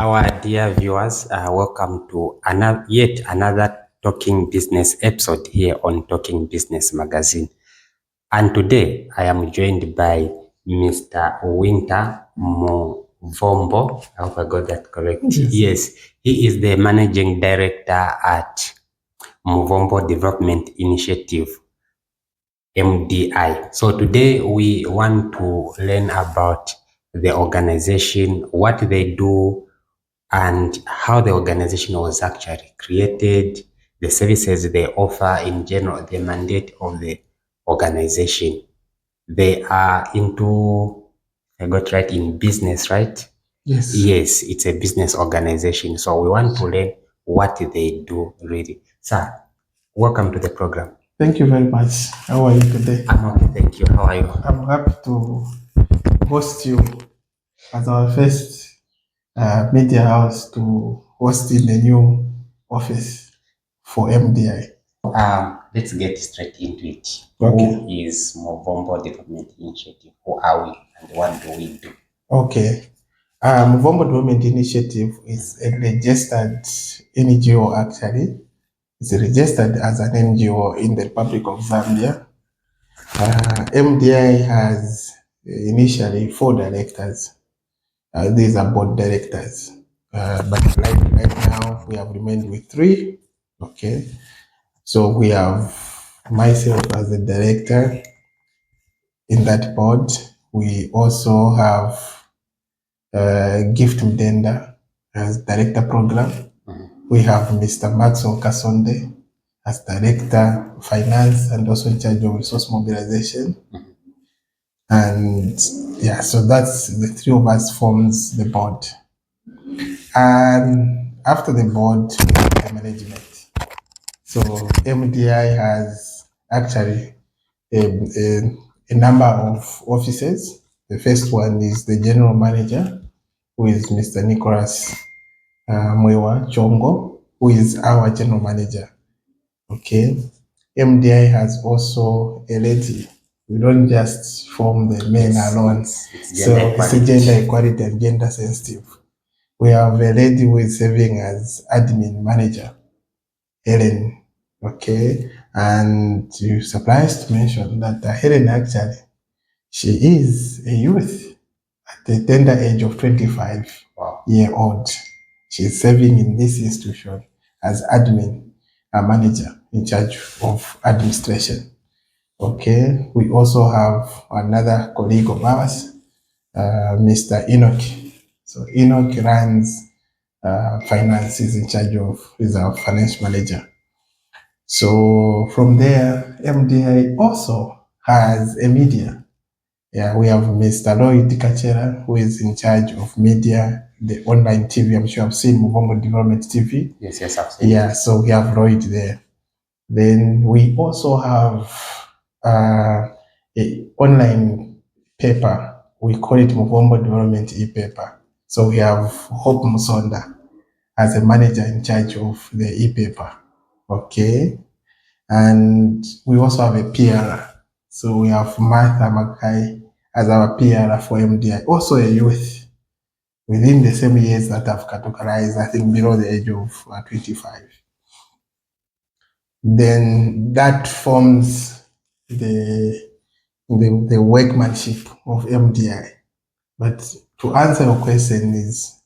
Our dear viewers, welcome to yet another Talking Business episode here on Talking Business Magazine. And today I am joined by Mr. Winter Muvombo. I hope I got that correct. Yes, he is the Managing Director at Muvombo Development Initiative, MDI. So today we want to learn about the organization, what they do, and how the organization was actually created, the services they offer in general, the mandate of the organization. They are into, I got right, in business, right? Yes. Yes, it's a business organization. So we want to learn what they do really. Sir, welcome to the program. Thank you very much. How are you today? I'm okay, thank you. How are you? I'm happy to host you as our first media house to host in the new office for MDI. Let's get straight into it. Okay. Who is Muvombo Development Initiative? Who are we and what do we do? Okay. Muvombo Development Initiative is a registered NGO actually. It's registered as an NGO in the Republic of Zambia. MDI has initially 4 directors. These are board directors. But right now we have remained with 3. Okay. So we have myself as the director in that board. We also have Gift Mdenda as director program. We have Mr. Maxwell Kasonde as director finance and also in charge of resource mobilization. And yeah, so that's the 3 of us forms the board. And after the board, we have the management. So MDI has actually a number of offices. The first one is the general manager, who is Mr. Nicholas Mwewa Chongo, who is our general manager. Okay. MDI has also a lady. We don't just form the men alone. It's a gender equality and gender sensitive. We have a lady who is serving as admin manager, Helen. Okay. And you're surprised to mention that Helen actually, she is a youth at the tender age of 25-year-old. She's serving in this institution as admin manager in charge of administration. Okay. We also have another colleague of ours, Mr. Enoch. So Enoch runs finance, is in charge of, is our finance manager. So from there, MDI also has a media. Yeah, we have Mr. Lloyd Kachera, who is in charge of media, the online TV. I'm sure I've seen Muvombo Development TV. Yes, I've seen. Yeah, so we have Lloyd there. Then we also have an online paper. We call it Muvombo Development e-paper. So we have Hope Musonda as a manager in charge of the e-paper. Okay. And we also have a PR. So we have Martha Makai as our PR for MDI, also a youth within the same years that I've categorized, I think below the age of 25. Then that forms the workmanship of MDI. But to answer your question is,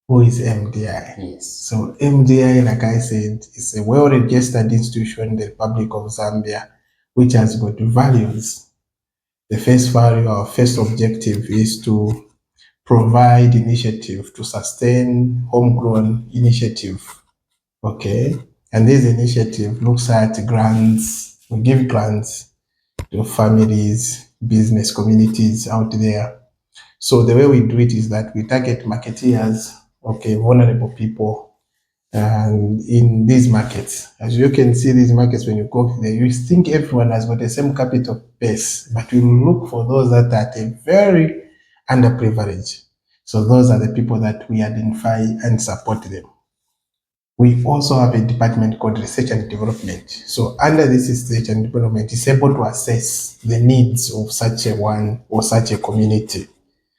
who is MDI? Yes. So MDI, like I said, is a well-registered institution in the Republic of Zambia, which has got values. The first value, our first objective is to provide initiative to sustain homegrown initiative. Okay. And this initiative looks at grants. We give grants to families, business communities out there. So the way we do it is that we target marketeers, okay, vulnerable people, and in these markets. As you can see, these markets, when you go there, you think everyone has got the same capital base, but we look for those that are at a very underprivileged. So those are the people that we identify and support them. We also have a department called Research and Development. So under this Research and Development, it's able to assess the needs of such a one or such a community.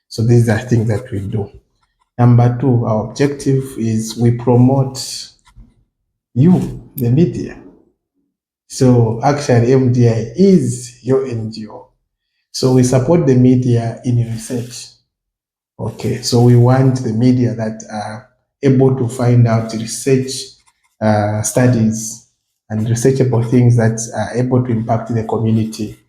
So these are things that we do. Number two, our objective is we promote you, the media. So actually MDI is your NGO. So we support the media in research. Okay, so we want the media that are able to find out research studies and researchable things that are able to impact the community.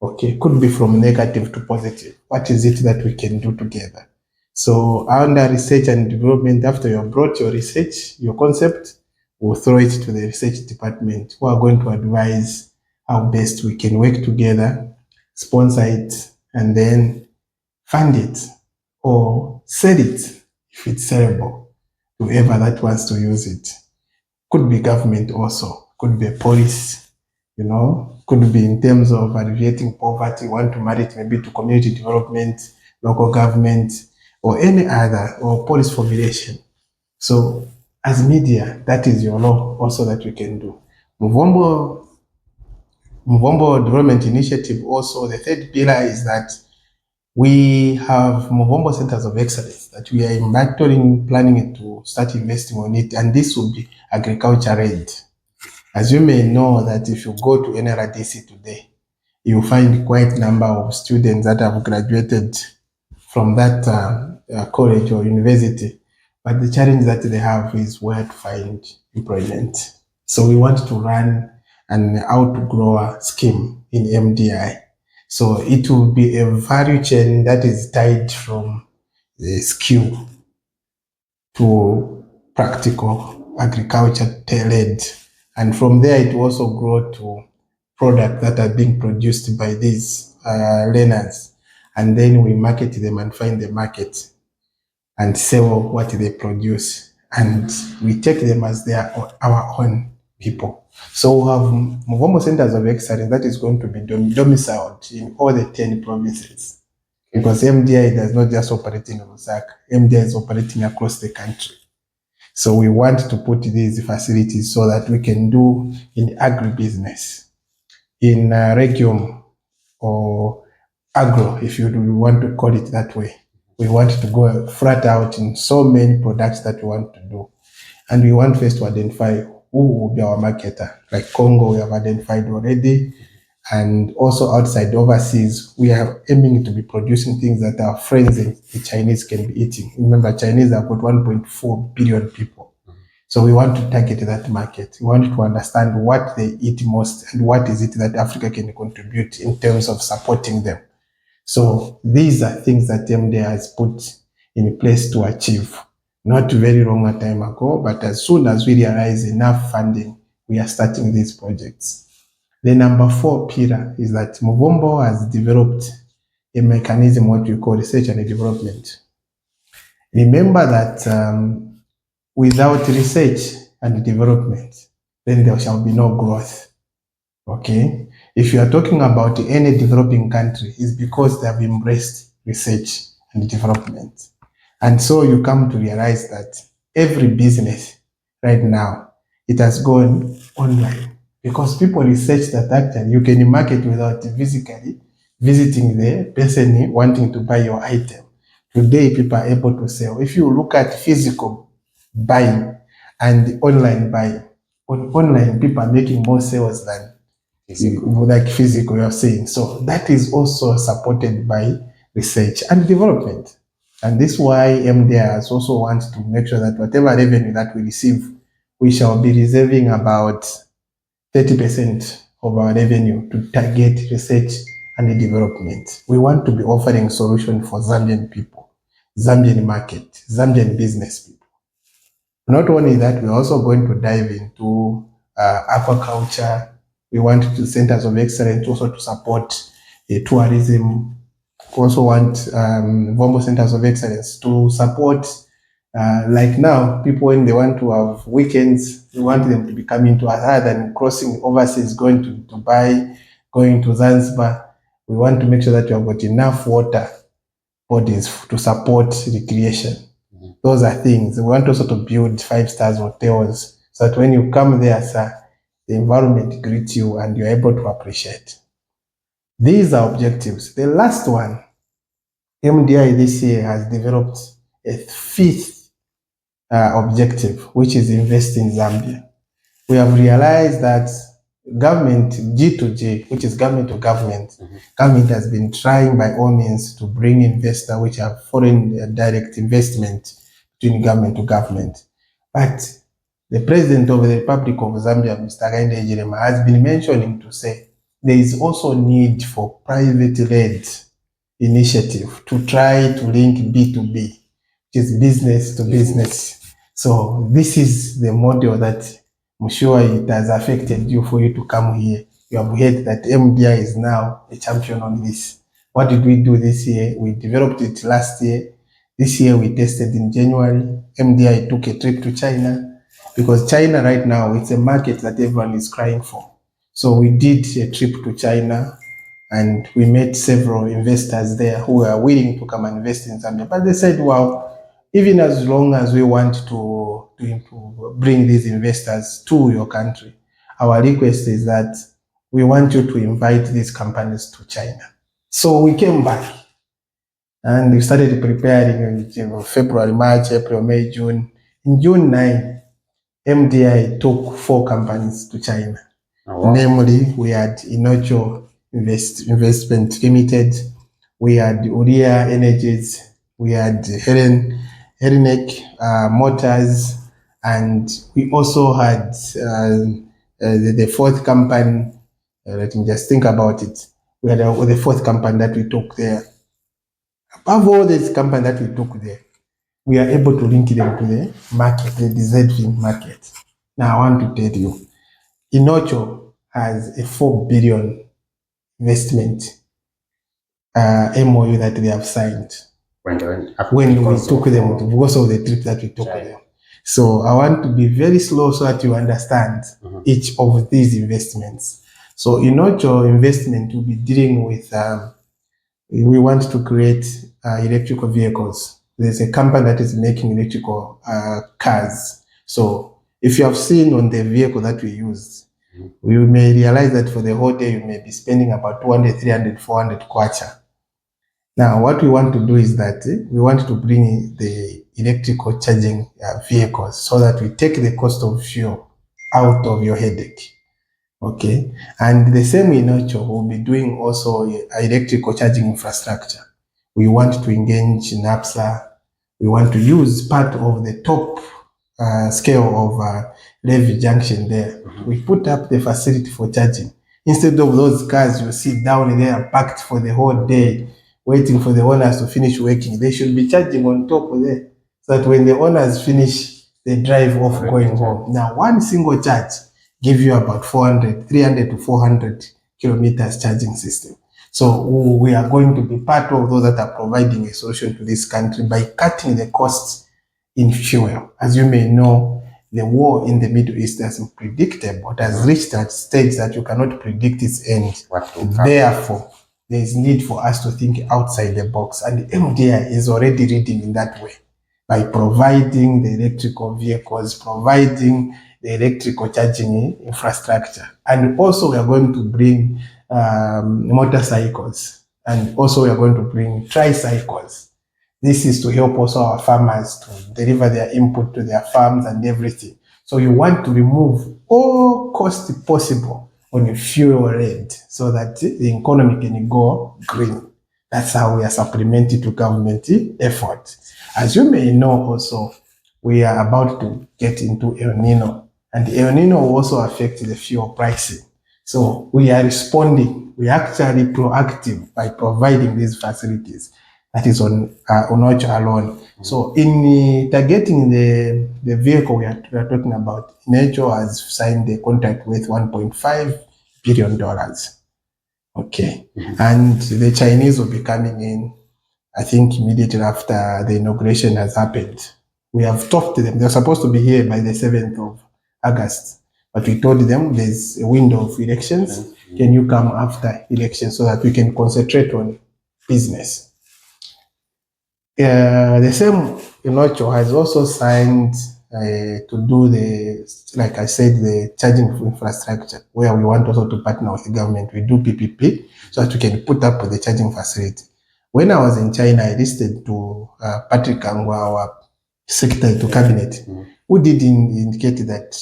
Okay, could be from negative to positive. What is it that we can do together? So under research and development, after you have brought your research, your concept, we'll throw it to the research department who are going to advise how best we can work together, sponsor it, and then fund it or sell it if it's sellable to whoever that wants to use it. Could be government also, could be a police, could be in terms of alleviating poverty, want to marry it maybe to community development, local government, or any other, or policy formulation. So as media, that is your law also that we can do. Muvombo Development Initiative also, the third pillar is that we have Muvombo Centers of Excellence that we are embarking, planning to start investing on it, and this will be agriculture-led. As you may know that if you go to NRDC today, you find quite a number of students that have graduated from that college or university, but the challenge that they have is where to find employment. So we want to run an outgrower scheme in MDI. So it will be a value chain that is tied from the skill to practical agriculture tailored. And from there, it will also grow to products that are being produced by these learners. And then we market them and find the market and sell what they produce. And we take them as our own people. So we have Muvombo Centers of Excellence that is going to be domiciled in all the 10 provinces. Because MDI does not just operate in Lusaka, MDI is operating across the country. So we want to put these facilities so that we can do in agribusiness, in regium or agro, if you want to call it that way. We want to go flat out in so many products that we want to do. And we want first to identify who will be our marketer. Like Congo, we have identified already. And also outside overseas, we are aiming to be producing things that our friends and the Chinese can be eating. Remember, Chinese have got 1.4 billion people. So we want to target that market. We want to understand what they eat most and what is it that Africa can contribute in terms of supporting them. So these are things that MDA has put in place to achieve. Not very long a time ago, but as soon as we realize enough funding, we are starting these projects. The number 4 pillar is that Muvombo has developed a mechanism, what we call research and development. Remember that without research and development, then there shall be no growth. Okay? If you are talking about any developing country, it's because they have embraced research and development. And so you come to realize that every business right now, it has gone online. Because people research that actually you can market without physically visiting the person wanting to buy your item. Today, people are able to sell. If you look at physical buying and online buying, online people are making more sales than physical, you are saying. So that is also supported by research and development. And this is why MDRs also wants to make sure that whatever revenue that we receive, we shall be reserving about 30% of our revenue to target research and development. We want to be offering solutions for Zambian people, Zambian market, Zambian business people. Not only that, we're also going to dive into aquaculture. We want the centers of excellence also to support tourism. We also want Muvombo Centers of Excellence to support, like now, people when they want to have weekends, we want them to be coming to us rather than crossing overseas, going to Dubai, going to Zanzibar. We want to make sure that you have got enough water bodies to support recreation. Those are things. We want also to build 5-star hotels so that when you come there, sir, the environment greets you and you're able to appreciate. These are objectives. The last one, MDI this year has developed a fifth objective, which is invest in Zambia. We have realized that government, G2G, which is government to government, government has been trying by all means to bring investor, which are foreign direct investment between government to government. But the President of the Republic of Zambia, Mr. Hakainde Hichilema, has been mentioning to say there is also need for private-led initiative to try to link B2B, which is business to business. So this is the model that I'm sure it has affected you for you to come here. You have heard that MDI is now a champion on this. What did we do this year? We developed it last year. This year we tested in January. MDI took a trip to China because China right now, it's a market that everyone is crying for. So we did a trip to China and we met several investors there who were willing to come and invest in Zambia. But they said, well, even as long as we want to bring these investors to your country, our request is that we want you to invite these companies to China. So we came back and we started preparing in February, March, April, May, June. In June 9, MDI took 4 companies to China. Oh, wow. Namely, we had Inocho Investment Limited, we had Uria Energies, we had Herinek Motors, and we also had the 4th company. Let me just think about it. We had the 4th company that we took there. Above all these companies that we took there, we are able to link them to the market, the deserving market. Now, I want to tell you, Inocho has a 4 billion investment MOU that they have signed when we took them, because of the trip that we took them. So I want to be very slow so that you understand each of these investments. So Inocho investment will be dealing with, we want to create electrical vehicles. There's a company that is making electrical cars. So if you have seen on the vehicle that we used, we may realize that for the whole day, you may be spending about 200, 300, 400 kwacha. Now, what we want to do is that we want to bring the electrical charging vehicles so that we take the cost of fuel out of your headache. Okay. And the same Inocho will be doing also electrical charging infrastructure. We want to engage NAPSA. We want to use part of the top scale of Levy Junction there. We put up the facility for charging. Instead of those cars you see down there parked for the whole day, waiting for the owners to finish working, they should be charging on top of there, so that when the owners finish, they drive off going home. Now, one single charge gives you about 300 to 400 kilometers charging system. So we are going to be part of those that are providing a solution to this country by cutting the costs in fuel. As you may know, the war in the Middle East is unpredictable. It has reached that stage that you cannot predict its end. Therefore, there is need for us to think outside the box. And MDI is already reading in that way by providing the electrical vehicles, providing the electrical charging infrastructure. And also we are going to bring motorcycles, and also we are going to bring tricycles. This is to help also our farmers to deliver their input to their farms and everything. So you want to remove all costs possible on a fuel rate so that the economy can go green. That's how we are supplementing to government effort. As you may know also, we are about to get into El Nino, and El Nino will also affect the fuel pricing. So we are responding. We are actually proactive by providing these facilities. That is on Inocho alone. So in targeting the vehicle we are talking about, Inocho has signed a contract with $1.5 billion. Okay. And the Chinese will be coming in, I think, immediately after the inauguration has happened. We have talked to them. They're supposed to be here by the 7th of August. But we told them there's a window of elections. Can you come after elections so that we can concentrate on business? The same Inocho has also signed to do like I said, the charging infrastructure, where we want also to partner with the government. We do PPP so that we can put up the charging facility. When I was in China, I listened to Patrick Angwa, our secretary to cabinet, who did indicate that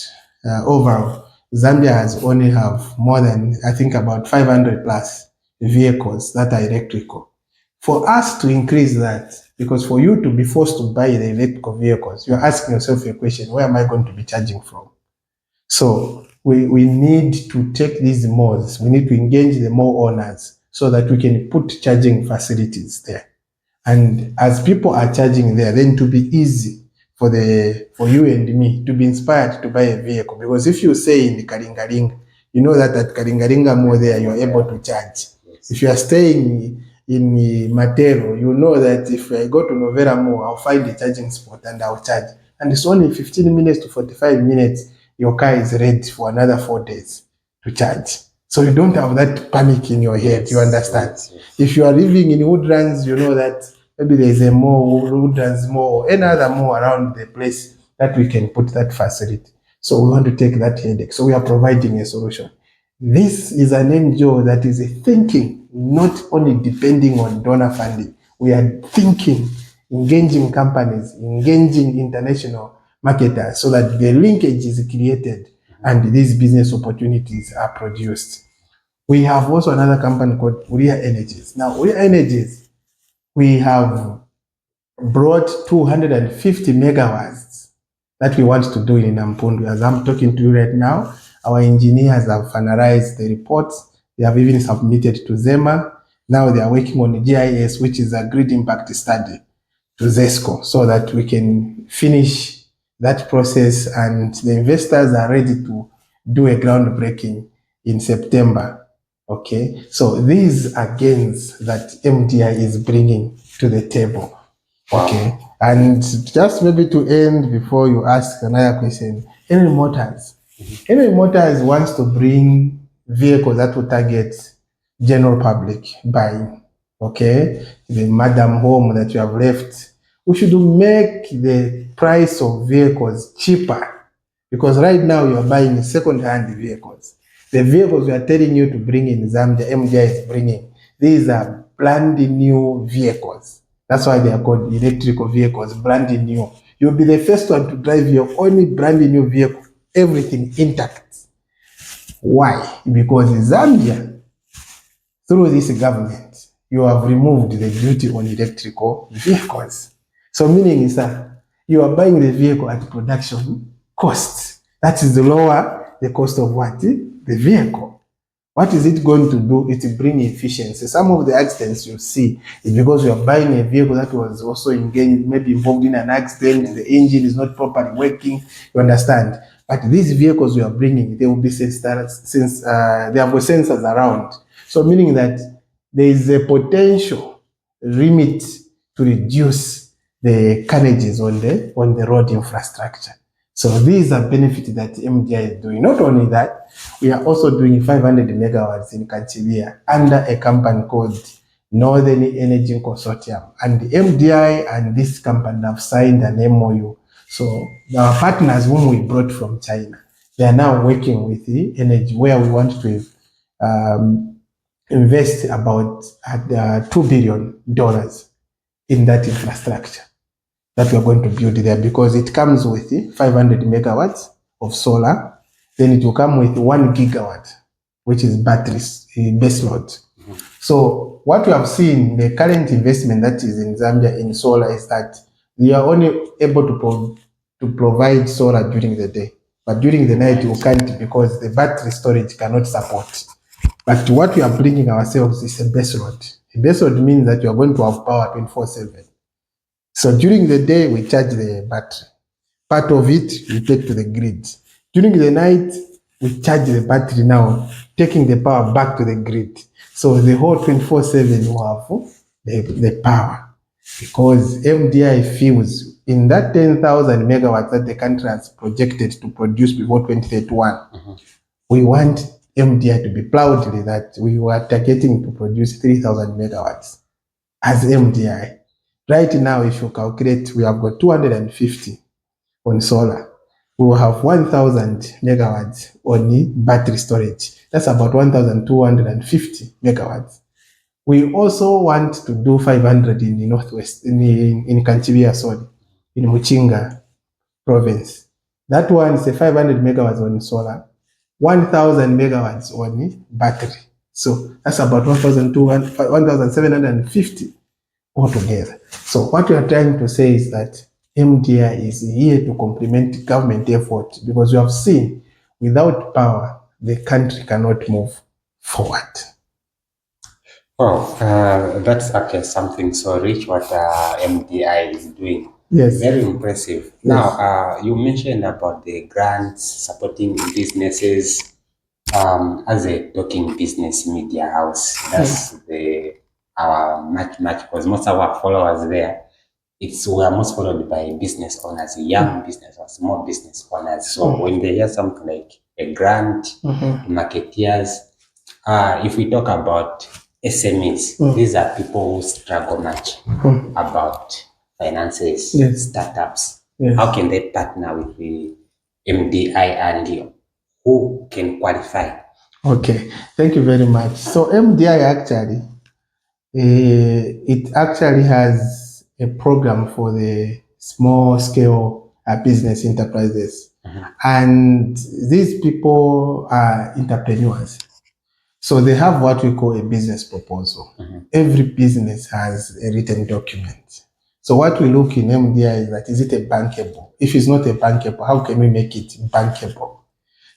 overall, Zambia has only have more than, I think, about 500 plus vehicles that are electrical. For us to increase that, because for you to be forced to buy the electrical vehicles, you're asking yourself a question, where am I going to be charging from? So we need to take these malls, we need to engage the mall owners so that we can put charging facilities there. And as people are charging there, then to be easy for you and me to be inspired to buy a vehicle. Because if you say in the Kalingalinga, you know that at Kalingalinga Mall there, you are able to charge. If you are staying in Matero, you know that if I go to Novera Mall, I'll find a charging spot and I'll charge. And it's only 15 minutes to 45 minutes, your car is ready for another 4 days to charge. So you don't have that panic in your head, you understand? Yes. If you are living in Woodlands, you know that maybe there's a mall, Woodlands mall, or any other mall around the place that we can put that facility. So we want to take that headache. So we are providing a solution. This is an NGO that is thinking, not only depending on donor funding. We are thinking, engaging companies, engaging international marketers so that the linkage is created and these business opportunities are produced. We have also another company called Uria Energies. Now, Uria Energies, we have brought 250 megawatts that we want to do in Nampundu. As I'm talking to you right now, our engineers have finalized the reports. They have even submitted to ZEMA. Now they are working on the GIS, which is a grid impact study, to ZESCO, so that we can finish that process and the investors are ready to do a groundbreaking in September. Okay, so these are gains that MDI is bringing to the table. Okay, and just maybe to end before you ask another question, Henry Motors. Henry Motors wants to bring vehicles that will target general public buying. Okay, the madam home that you have left. We should make the price of vehicles cheaper, because right now you are buying second-hand vehicles. The vehicles we are telling you to bring in Zambia, MDI is bringing, these are brand new vehicles. That's why they are called electrical vehicles, brand new. You'll be the first one to drive your only brand new vehicle, everything intact. Why? Because in Zambia, through this government, you have removed the duty on electrical vehicles. So meaning is that you are buying the vehicle at production cost. That is the lower the cost of what? The vehicle. What is it going to do? It will bring efficiency. Some of the accidents you see is because you are buying a vehicle that was also engaged, maybe involved in an accident, the engine is not properly working, you understand? But these vehicles you are bringing, they will be they have sensors around. So meaning that there is a potential limit to reduce the carnages on the road infrastructure. So these are benefits that MDI is doing. Not only that, we are also doing 500 megawatts in Kanchilia under a company called Northern Energy Consortium. And the MDI and this company have signed an MOU. So our partners whom we brought from China, they are now working with the energy, where we want to invest about $2 billion in that infrastructure that we are going to build there, because it comes with 500 megawatts of solar, then it will come with 1 gigawatt, which is batteries, base load. So what we have seen, the current investment that is in Zambia in solar is that we are only able to provide solar during the day, but during the night you can't, because the battery storage cannot support. But what we are bringing ourselves is a base load. A base load means that you are going to have power 24/7. So during the day, we charge the battery. Part of it, we take to the grid. During the night, we charge the battery now, taking the power back to the grid. So the whole 24/7 will have the power. Because MDI feels in that 10,000 megawatts that the country has projected to produce before 2031, we want MDI to be proudly that we were targeting to produce 3,000 megawatts as MDI. Right now, if you calculate, we have got 250 on solar. We will have 1,000 megawatts on the battery storage. That's about 1,250 megawatts. We also want to do 500 in the northwest, in Kanchibia, sorry, in Muchinga province. That one is a 500 megawatts on solar, 1,000 megawatts on battery. So that's about 1,750 altogether. So what we are trying to say is that MDI is here to complement government effort, because we have seen without power, the country cannot move forward. Wow, that's okay, something so rich what MDI is doing. Yes. Very impressive. Yes. Now, you mentioned about the grants supporting businesses as a talking business media house. That's our much, because most of our followers there, we are most followed by business owners, young business or small business owners. So when they hear something like a grant, marketeers, if we talk about SMEs, these are people who struggle much about finances, startups. Yes. How can they partner with the MDI and who can qualify? Okay, thank you very much. So MDI actually, it actually has a program for the small scale business enterprises. And these people are entrepreneurs. So they have what we call a business proposal. Every business has a written document. So what we look in MDI is that, is it a bankable? If it's not a bankable, how can we make it bankable?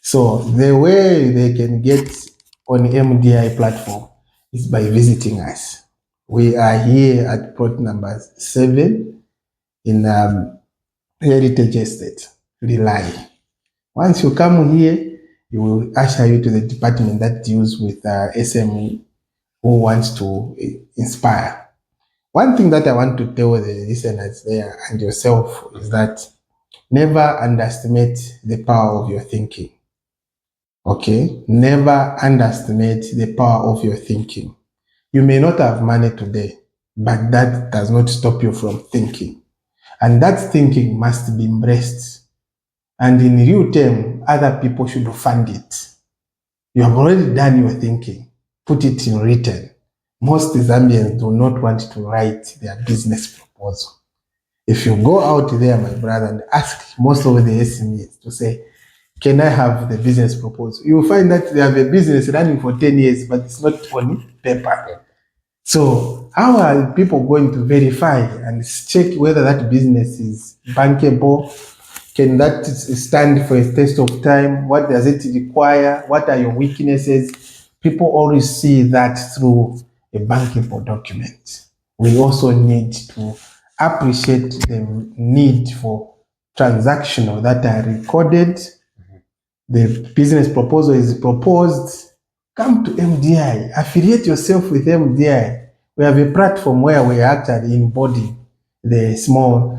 So the way they can get on MDI platform is by visiting us. We are here at plot number 7 in Heritage Estate, Relay. Once you come here, you will usher you to the department that deals with SME who wants to inspire. One thing that I want to tell the listeners there and yourself is that never underestimate the power of your thinking. Okay? Never underestimate the power of your thinking. You may not have money today, but that does not stop you from thinking. And that thinking must be embraced. And in real term, other people should fund it. You have already done your thinking. Put it in written. Most Zambians do not want to write their business proposal. If you go out there, my brother, and ask most of the SMEs to say, can I have the business proposal? You will find that they have a business running for 10 years, but it's not on paper. So how are people going to verify and check whether that business is bankable? Can that stand for a test of time? What does it require? What are your weaknesses? People always see that through a bankable document. We also need to appreciate the need for transactional that are recorded. The business proposal is proposed. Come to MDI, affiliate yourself with MDI. We have a platform where we actually embody the small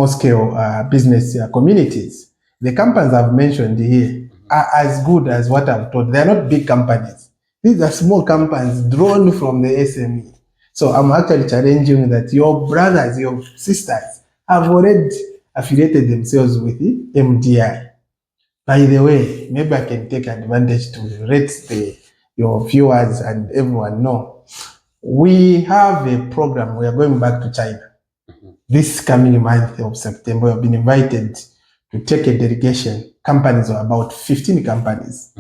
scale business communities. The companies I've mentioned here are as good as what I've told. They're not big companies. These are small companies drawn from the SME. So I'm actually challenging that your brothers, your sisters have already affiliated themselves with the MDI. By the way, maybe I can take advantage to let your viewers and everyone know. We have a program. We are going back to China. This coming month of September, we have been invited to take a delegation, companies of about 15 companies,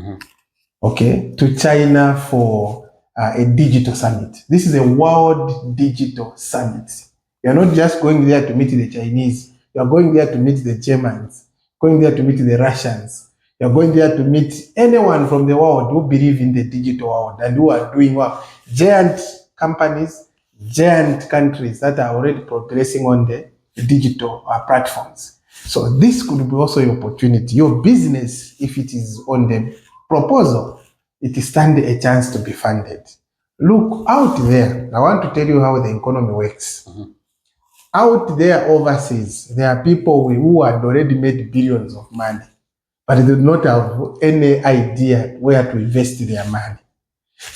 okay, to China for a digital summit. This is a world digital summit. You're not just going there to meet the Chinese. You're going there to meet the Germans, going there to meet the Russians. You're going there to meet anyone from the world who believe in the digital world and who are doing well. Giant companies, giant countries that are already progressing on the digital platforms. So this could be also your opportunity. Your business, if it is on the proposal, it stands a chance to be funded. Look out there. I want to tell you how the economy works. Out there overseas, there are people who had already made billions of money, but they do not have any idea where to invest their money.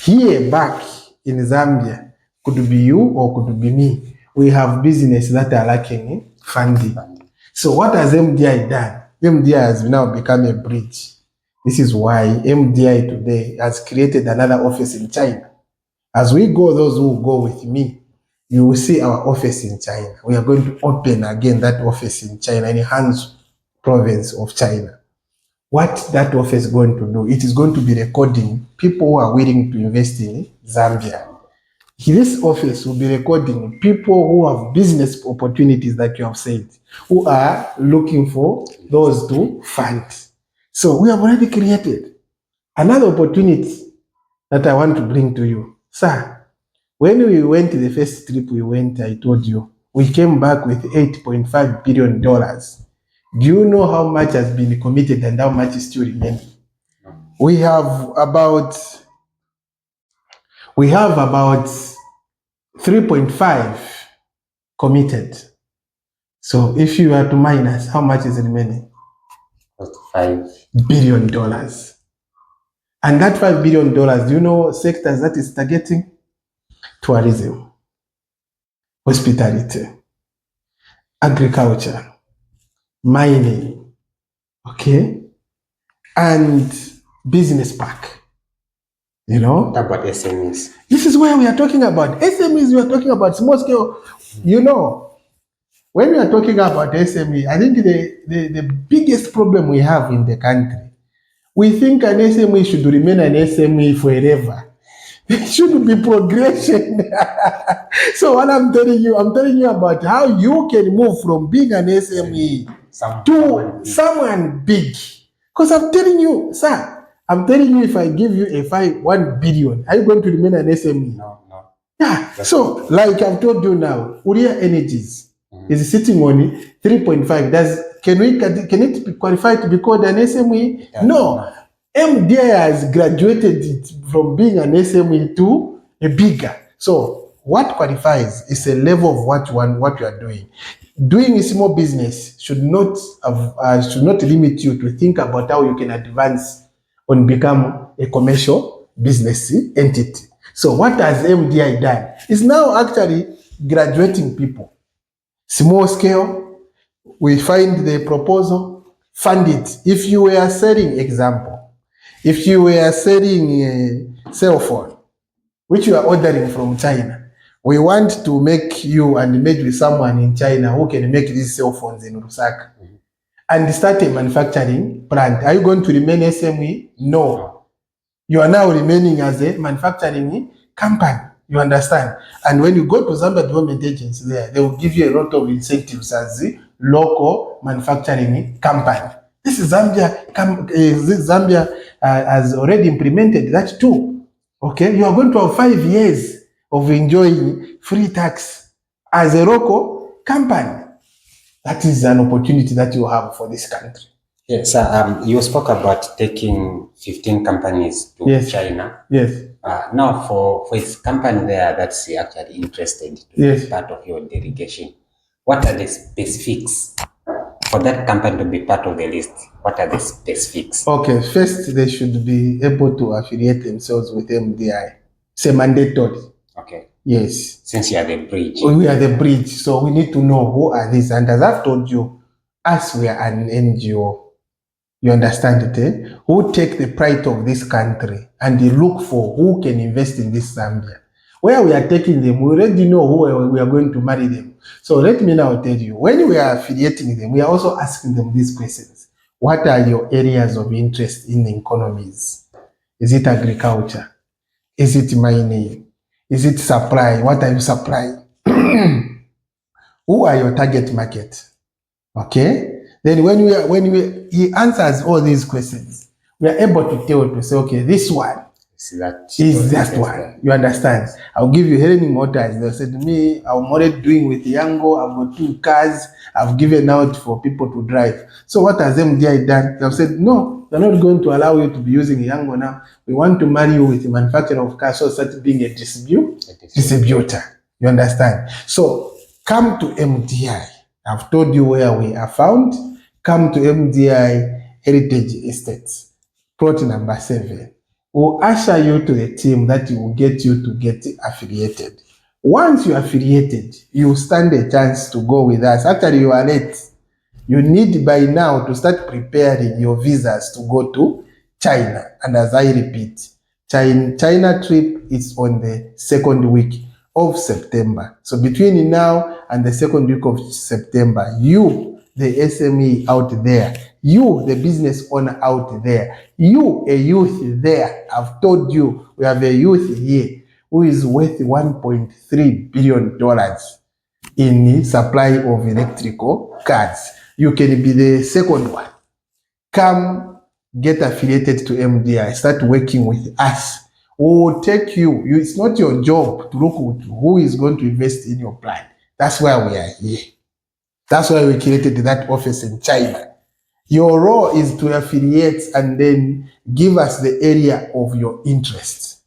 Here back in Zambia, could be you or could be me. We have businesses that are lacking funding. So what has MDI done? MDI has now become a bridge. This is why MDI today has created another office in China. As we go, those who go with me, you will see our office in China. We are going to open again that office in China, in Hanzhou province of China. What that office is going to do, it is going to be recording people who are willing to invest in Zambia. This office will be recording people who have business opportunities that you have said, who are looking for those to fund. So we have already created another opportunity that I want to bring to you. Sir, when we went to the first trip we went, I told you, we came back with $8.5 billion. Do you know how much has been committed and how much is still remaining? We have about 3.5 committed. So if you are to minus, how much is remaining? $5 billion. And that $5 billion, do you know sectors that is targeting? Tourism, hospitality, agriculture, mining, okay, and business park. You know? What about SMEs? This is where we are talking about SMEs, we are talking about small scale. You know, when we are talking about SME, I think the biggest problem we have in the country, we think an SME should remain an SME forever. There should be progression. So what I'm telling you about how you can move from being an SME to someone big. Because I'm telling you, sir, if I give you $1 billion, are you going to remain an SME? No. Yeah. So, like I've told you now, Uria Energies is sitting on 3.5. Can it be qualified to be called an SME? Yeah, no. MDI has graduated it from being an SME to a bigger. So what qualifies is a level of what you are doing. Doing a small business should not limit you to think about how you can advance and become a commercial business entity. So what has MDI done? It's now actually graduating people. Small scale, we find the proposal, fund it. If you were selling, example, if you were selling a cell phone, which you are ordering from China, we want to make you and meet with someone in China who can make these cell phones in Lusaka and start a manufacturing plant. Are you going to remain SME? No. You are now remaining as a manufacturing company. You understand? And when you go to Zambia Development Agency there, they will give you a lot of incentives as a local manufacturing company. This is Zambia has already implemented that too. Okay, you are going to have 5 years of enjoying free tax as a local company. That is an opportunity that you have for this country. Yes, you spoke about taking 15 companies to China. Yes. Now, for his company there that's actually interested to be part of your delegation, what are the specifics for that company to be part of the list? What are the specifics? Okay, first they should be able to affiliate themselves with MDI. It's a mandatory. Okay. Yes. Since you are the bridge. We are the bridge, so we need to know who are these. And as I've told you, us, we are an NGO. You understand it, eh? Who take the pride of this country and they look for who can invest in this Zambia. Where we are taking them, we already know who we are going to marry them. So let me now tell you, when we are affiliating them, we are also asking them these questions. What are your areas of interest in the economies? Is it agriculture? Is it mining? Is it supply? What are you supplying? Who are your target market? Okay? Then when he answers all these questions, we are able to say, okay, this one is that one. You understand? I'll give you Helen Motors. They said to me, I'm already doing with Yango. I've got 2 cars. I've given out for people to drive. So what has MDI done? They've said, no, they're not going to allow you to be using Yango now. We want to marry you with the manufacturer of cars, so start being a distributor. You understand? So come to MDI. I've told you where we are found. Come to MDI Heritage Estates, plot number 7. We'll usher you to the team that will get you to get affiliated. Once you're affiliated, you stand a chance to go with us. Actually, you are late. You need by now to start preparing your visas to go to China. And as I repeat, China trip is on the second week of September. So between now and the second week of September, you, the SME out there, you, the business owner out there, you, a youth there, I've told you, we have a youth here who is worth $1.3 billion in supply of electrical cars. You can be the second one. Come get affiliated to MDI, start working with us. We will take you. It's not your job to look at who is going to invest in your plan. That's why we are here. That's why we created that office in China. Your role is to affiliate and then give us the area of your interests.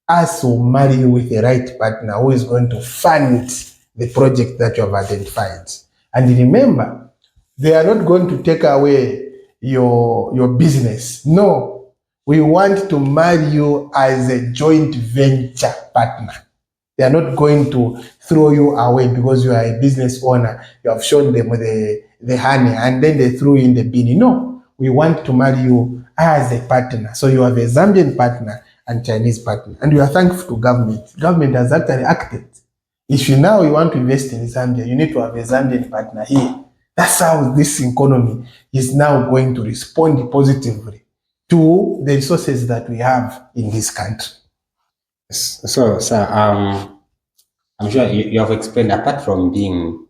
Us will marry you with the right partner who is going to fund the project that you have identified. And remember, they are not going to take away your business. No, we want to marry you as a joint venture partner. They are not going to throw you away because you are a business owner. You have shown them the honey and then they threw you in the bin. No, we want to marry you as a partner. So you have a Zambian partner and Chinese partner. And we are thankful to government. Government has actually acted. If you want to invest in Zambia, you need to have a Zambian partner here. That's how this economy is now going to respond positively to the resources that we have in this country. So, sir, I'm sure you have explained, apart from being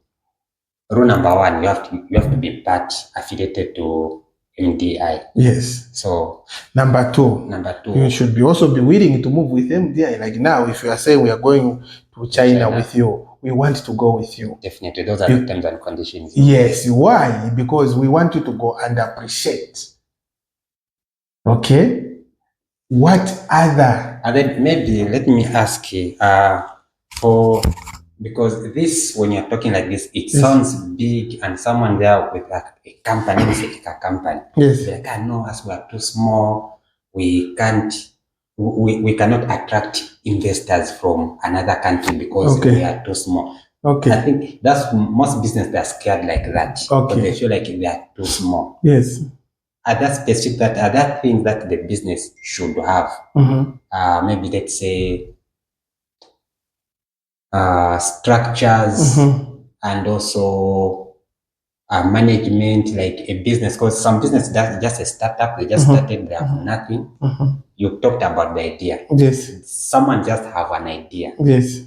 rule number one, you have to be part affiliated to MDI. Yes. So number two, you should also be willing to move with MDI. Like now, if you are saying we are going to China with you, we want to go with you. Definitely, those are the terms and conditions. Yes. Why? Because we want you to go and appreciate. Okay. What other? And then maybe let me ask you, because this, when you're talking like this, it sounds big, and someone there with a company, a company. Yes. They can know us, we are too small. We can't. We cannot attract investors from another country because we are too small. Okay. I think that's most business, they're scared like that. Okay. Because they feel like they are too small. Yes. Are there things that the business should have? Mm-hmm. Maybe let's say structures, and also management, like a business, because some business that's just a startup, they just started, they have nothing. You talked about the idea. Yes. Someone just have an idea. Yes.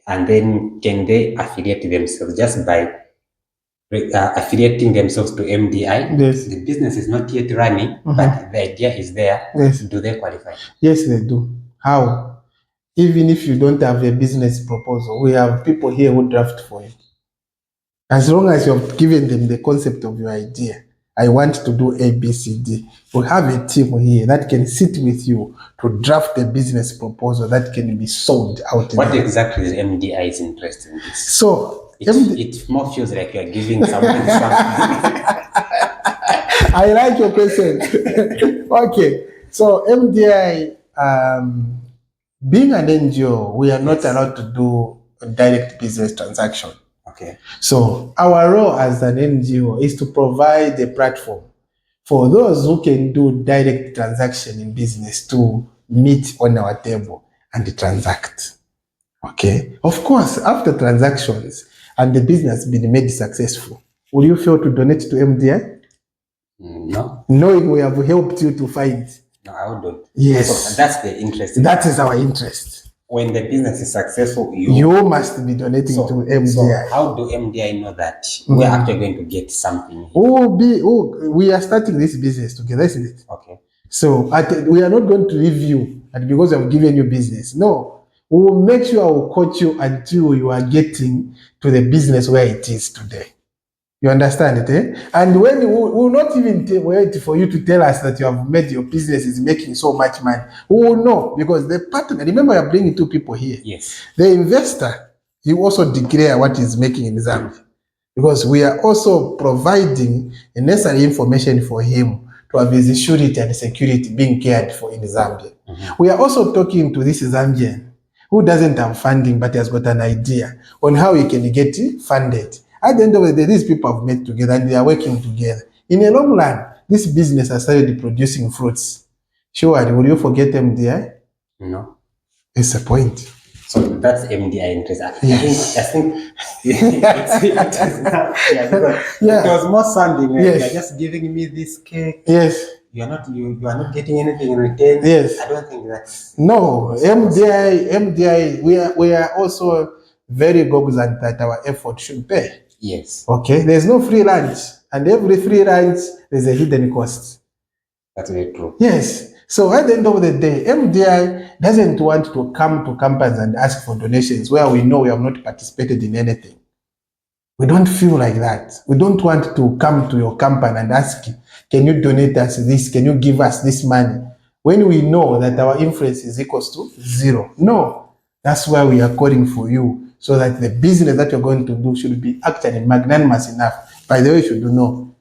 And then can they affiliate themselves just by affiliating themselves to MDI? Yes. The business is not yet running, but the idea is there. Yes. Do they qualify? Yes, they do. How? Even if you don't have a business proposal, we have people here who draft for you. As long as you have given them the concept of your idea, I want to do A, B, C, D. We have a team here that can sit with you to draft a business proposal that can be sold out. What exactly is MDI's interest in this? So it more feels like you are giving someone something. I like your question. Okay, so MDI, being an NGO, we are not allowed to do a direct business transaction. Okay. So our role as an NGO is to provide a platform for those who can do direct transaction in business to meet on our table and transact. Okay. Of course, after transactions and the business been made successful, will you fail to donate to MDI? No. Knowing we have helped you to find. No, I wouldn't. Yes. So that's the interest. That is our interest. When the business is successful, you must be donating to MDI. So how do MDI know that we're actually going to get something? We are starting this business together, isn't it? Okay. So we are not going to leave you and because I've given you business. No. We will make sure I will coach you until you are getting to the business where it is today. You understand it, eh? And when we will not even wait for you to tell us that you have made your business is making so much money. We will know because the partner, remember you're bringing two people here. Yes. The investor, you also declare what he's making in Zambia because we are also providing the necessary information for him to have his surety and security being cared for in Zambia. We are also talking to this Zambian who doesn't have funding but has got an idea on how he can get funded. At the end of the day, these people have met together and they are working together. In the long run, this business has started producing fruits. Surely, will you forget MDI? No. It's a point. So that's MDI interest. Yes. I think it Yeah. was more sounding like Yes. you're just giving me this cake. Yes. You are not getting anything in return. Yes. I don't think that's no. MDI. We are also very cognizant that our effort should pay. Yes. Okay. There's no free lunch, and every free lunch there's a hidden cost. That's very true. Yes. So at the end of the day, MDI doesn't want to come to companies and ask for donations where we know we have not participated in anything. We don't feel like that. We don't want to come to your company and ask, can you donate us this? Can you give us this money? When we know that our influence is equals to zero. No, that's why we are calling for you, so that the business that you're going to do should be actually magnanimous enough. By the way, you should know,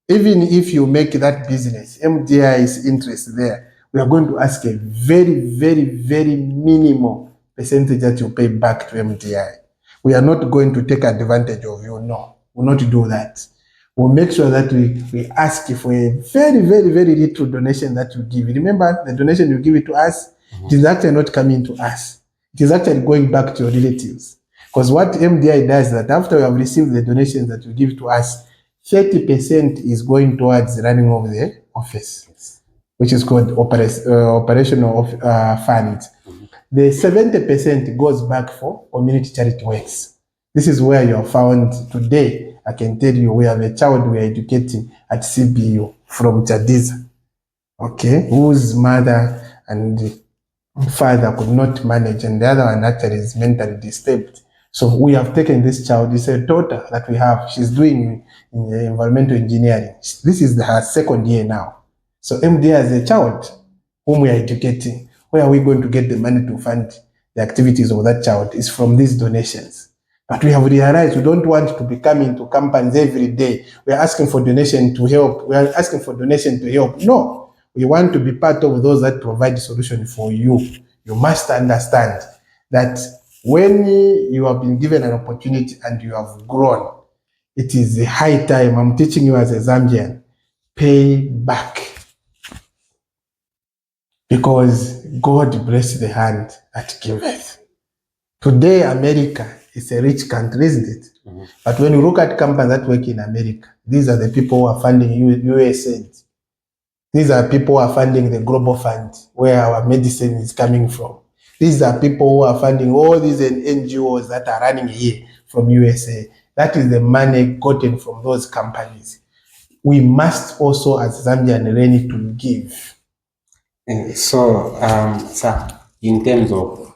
even if you make that business, MDI's interest there, we are going to ask a very, very, very minimal percentage that you pay back to MDI. We are not going to take advantage of you. No, we'll not do that. We'll make sure that we ask you for a very, very, very little donation that you give. Remember, the donation you give it to us, it is actually not coming to us. It is actually going back to your relatives. Because what MDI does is that after you have received the donations that you give to us, 30% is going towards running of the office, which is called operational funds. The 70% goes back for community charity works. This is where you are found today. I can tell you we have a child we are educating at CBU from Chadiza, okay, whose mother and father could not manage, and the other one actually is mentally disturbed. So we have taken this child. It's a daughter that we have. She's doing environmental engineering. This is her second year now. So MD as a child whom we are educating, where are we going to get the money to fund the activities of that child? Is from these donations. But we have realized we don't want to be coming to companies every day. We are asking for donation to help. We are asking for donation to help. No, we want to be part of those that provide solution for you. You must understand that when you have been given an opportunity and you have grown, it is a high time. I'm teaching you as a Zambian, pay back. Because God bless the hand that giveth. Today, America is a rich country, isn't it? Mm-hmm. But when you look at companies that work in America, these are the people who are funding USAID. These are people who are funding the Global Fund, where our medicine is coming from. These are people who are funding all these NGOs that are running here from USA. That is the money gotten from those companies. We must also, as Zambian, learn to give. So, sir, in terms of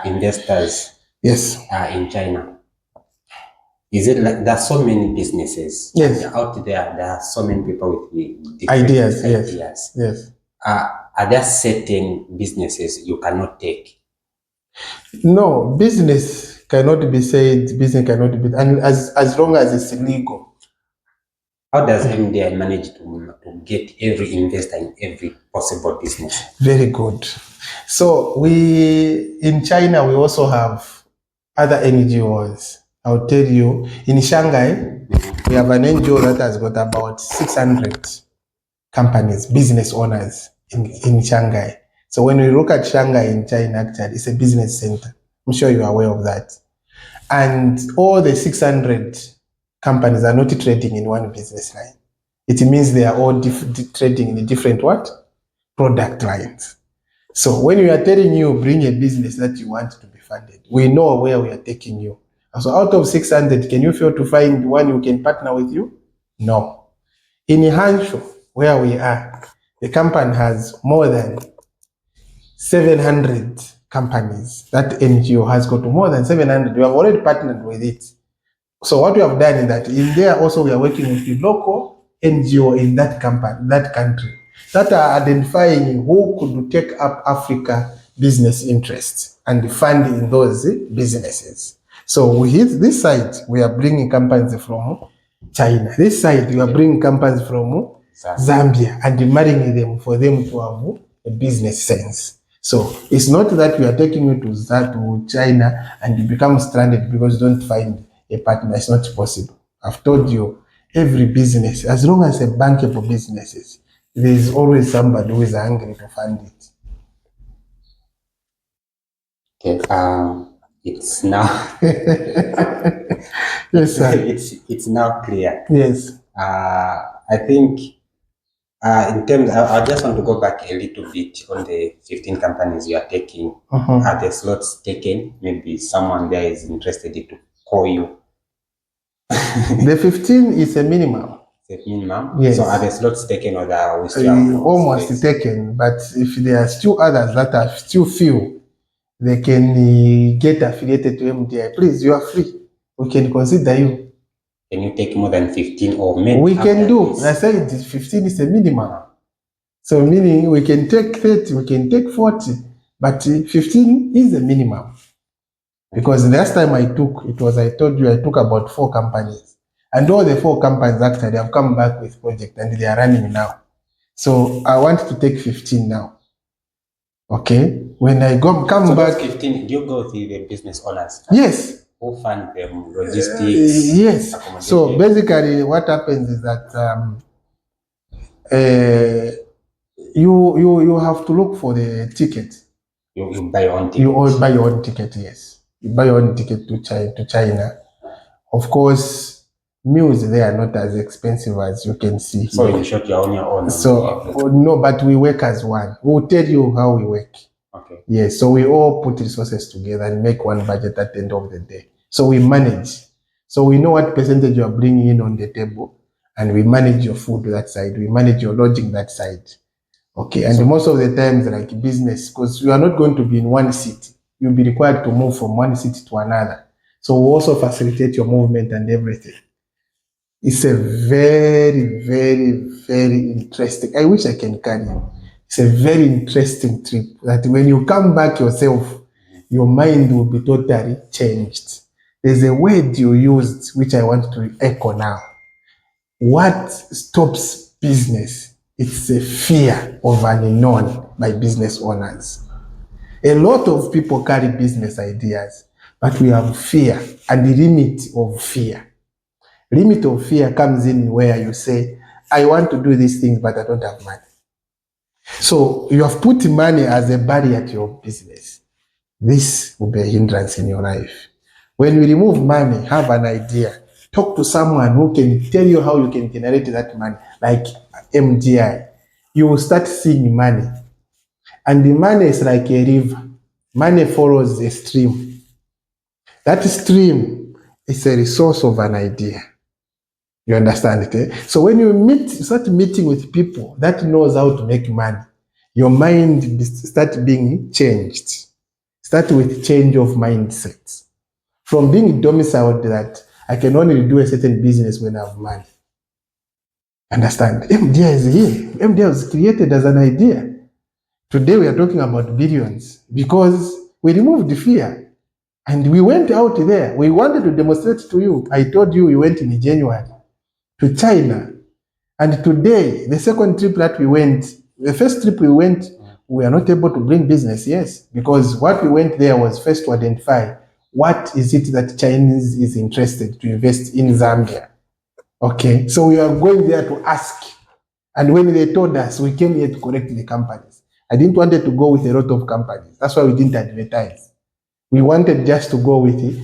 investors, yes, in China, is it like there are so many businesses? Yes. Out there, there are so many people with different ideas. Yes. Are there certain businesses you cannot take? No, business cannot be said. Business cannot be, and as long as it's legal. How does MDI manage to get every investor in every possible business? Very good. So in China, we also have other NGOs. I'll tell you, in Shanghai, we have an NGO that has got about 600 companies, business owners in Shanghai. So when we look at Shanghai in China, actually, it's a business center. I'm sure you are aware of that. And all the 600 companies are not trading in one business line. It means they are all trading in a different what? Product lines. So when we are telling you bring a business that you want to be funded, we know where we are taking you. So out of 600, can you fail to find one who can partner with you? No. In Hanshu, where we are, the company has more than 700 companies. That NGO has got more than 700. We have already partnered with it. So what we have done is that in there also we are working with the local NGO in that country, that are identifying who could take up Africa business interests and fund in those businesses. So this side, we are bringing companies from China. This side, we are bringing companies from Zambia and marrying them for them to have a business sense. So it's not that we are taking you to China and you become stranded because you don't find a partner. It's not possible. I've told you, every business, as long as a bankable businesses, there's always somebody who is hungry to fund it. Okay, it's now Yes, sir. it's now clear. Yes. I think in terms, I just want to go back a little bit on the 15 companies you are taking. Are the slots taken? Maybe someone there is interested to call you. The 15 is a minimum. The minimum? Yes. So are the slots taken, or are we still have almost space? taken, but if there are still others that are still few, they can get affiliated to MDI. Please, you are free. We can consider you. Can you take more than 15 or maybe? We can do. This? I said 15 is a minimum. So meaning we can take 30, we can take 40, but 15 is the minimum. Because the last time I told you I took about 4 companies. And all the 4 companies actually have come back with project and they are running now. So I want to take 15 now. Okay? When I come back. 15, do you go with the business owners? Yes. Who fund them? Logistics? Yes. So basically what happens is that you have to look for the ticket. You buy your own ticket? You buy your own ticket, yes. You buy your own ticket to China. Of course, meals there are not as expensive as you can see. So in short, you're on your own? So, no, but we work as one. We'll tell you how we work. Okay. Yes, so we all put resources together and make one budget at the end of the day. So we manage. So we know what percentage you are bringing in on the table, and we manage your food that side. We manage your lodging that side. Okay, and so most of the times, like business, because you are not going to be in one city, you'll be required to move from one city to another. So we also facilitate your movement and everything. It's a very, very, very interesting. I wish I can carry you. It's a very interesting trip that when you come back yourself, your mind will be totally changed. There's a word you used, which I want to echo now. What stops business? It's a fear of an unknown by business owners. A lot of people carry business ideas, but we have fear and the limit of fear. Limit of fear comes in where you say, I want to do these things, but I don't have money. So you have put money as a barrier to your business. This will be a hindrance in your life. When you remove money, have an idea. Talk to someone who can tell you how you can generate that money, like MDI. You will start seeing money. And the money is like a river. Money follows a stream. That stream is a resource of an idea. You understand it? Eh? So when you start meeting with people that knows how to make money, your mind start being changed. Start with change of mindset. From being domiciled that I can only do a certain business when I have money. Understand? MDI is here. MDI was created as an idea. Today we are talking about billions because we removed the fear and we went out there. We wanted to demonstrate to you. I told you we went in January to China. And today, the second trip that we went, the first trip we went, we are not able to bring business, yes, because what we went there was first to identify what is it that Chinese is interested to invest in Zambia. Okay, so we are going there to ask. And when they told us, we came here to correct the companies. I didn't want to go with a lot of companies. That's why we didn't advertise. We wanted just to go with the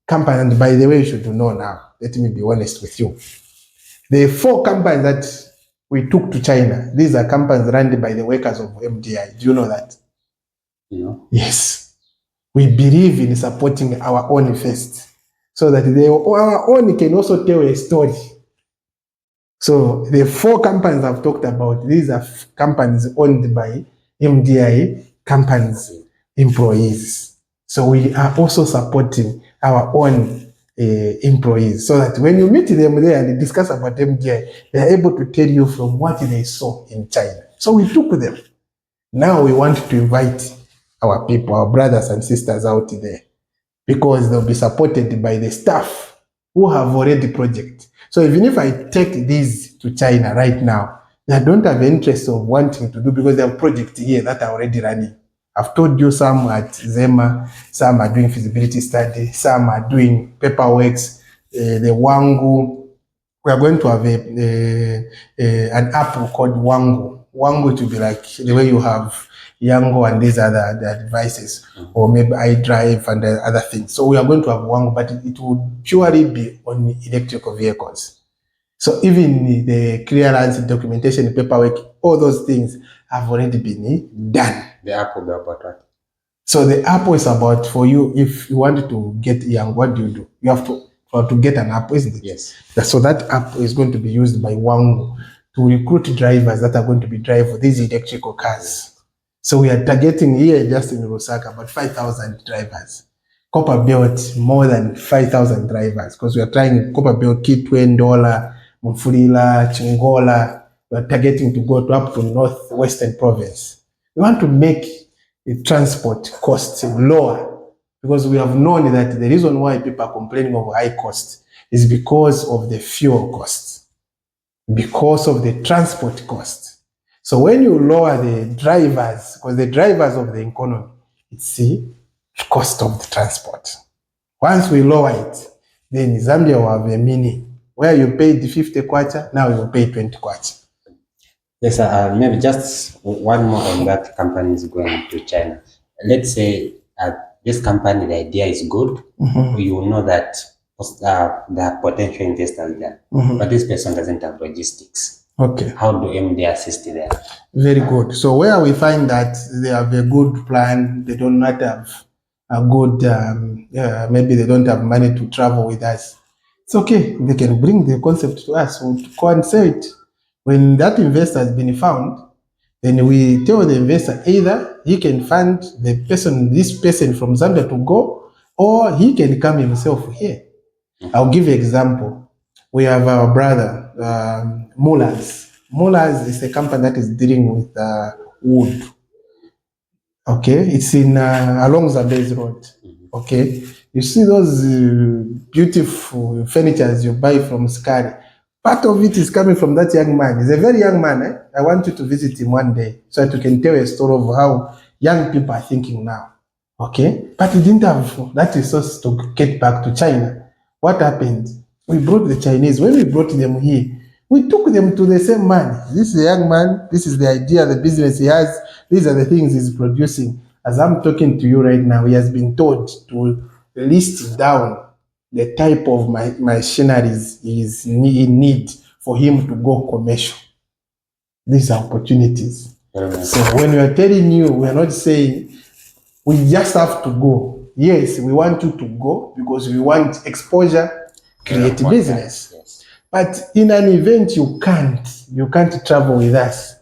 company. And by the way, you should know now, let me be honest with you. The 4 companies that we took to China, these are companies run by the workers of MDI. Do you know that? Yeah. Yes. We believe in supporting our own first, so that our own can also tell a story. So the 4 companies I've talked about, these are companies owned by MDI companies, employees. So we are also supporting our own employees, so that when you meet them there and discuss about MDI, they are able to tell you from what they saw in China. So we took them. Now we want to invite our people, our brothers and sisters out there, because they'll be supported by the staff who have already project. So even if I take these to China right now, they don't have interest of wanting to do, because they have projects here that are already running. I've told you some at Zema, some are doing feasibility study, some are doing paperworks, the Wangu. We are going to have an app called Wangu. Wango to be like the way you have Yango and these other devices, or maybe iDrive and other things. So we are going to have Wango, but it would purely be on electrical vehicles. So even the clearance, documentation, paperwork, all those things have already been done. The app will be about what? So the app is about, for you, if you want to get young, what do? You have to get an app, isn't it? Yes. So that app is going to be used by Wango to recruit drivers that are going to be driving these electrical cars. So we are targeting here just in Lusaka about 5,000 drivers. Copper Belt, more than 5,000 drivers, because we are trying Copper Belt, Kitwe, Ndola, Mufulila, Chingola. We are targeting to go up to Northwestern Province. We want to make the transport costs lower, because we have known that the reason why people are complaining of high cost is because of the fuel costs, because of the transport cost. So when you lower the drivers, because the drivers of the economy, it's the cost of the transport. Once we lower it, then Zambia will have a mini where you paid 50 kwacha, now you pay 20 kwacha. Yes, maybe just one more on that company is going to China. Let's say this company, the idea is good. You know that there are potential investors there, but this person doesn't have logistics. Okay. How do MD assist there? Very good. So where we find that they have a good plan, they do not have a good, maybe they don't have money to travel with us. It's okay. They can bring the concept to us. We'll go and sell it. When that investor has been found, then we tell the investor either he can fund this person from Zambia to go, or he can come himself here. I'll give you an example. We have our brother, Mullers. Mullers is a company that is dealing with wood. Okay, it's in along Zambezi Road. Okay, you see those beautiful furnitures you buy from Skari. Part of it is coming from that young man. He's a very young man. I want you to visit him one day so that you can tell a story of how young people are thinking now. Okay, but he didn't have that resource to get back to China. What happened? We brought the Chinese. When we brought them here, we took them to the same man. This is a young man. This is the idea, the business he has. These are the things he's producing. As I'm talking to you right now, he has been told to list down the type of machineries he need for him to go commercial. These are opportunities. So when we are telling you, we are not saying we just have to go. Yes, we want you to go because we want exposure, create business. Yes. But in an event you can't travel with us,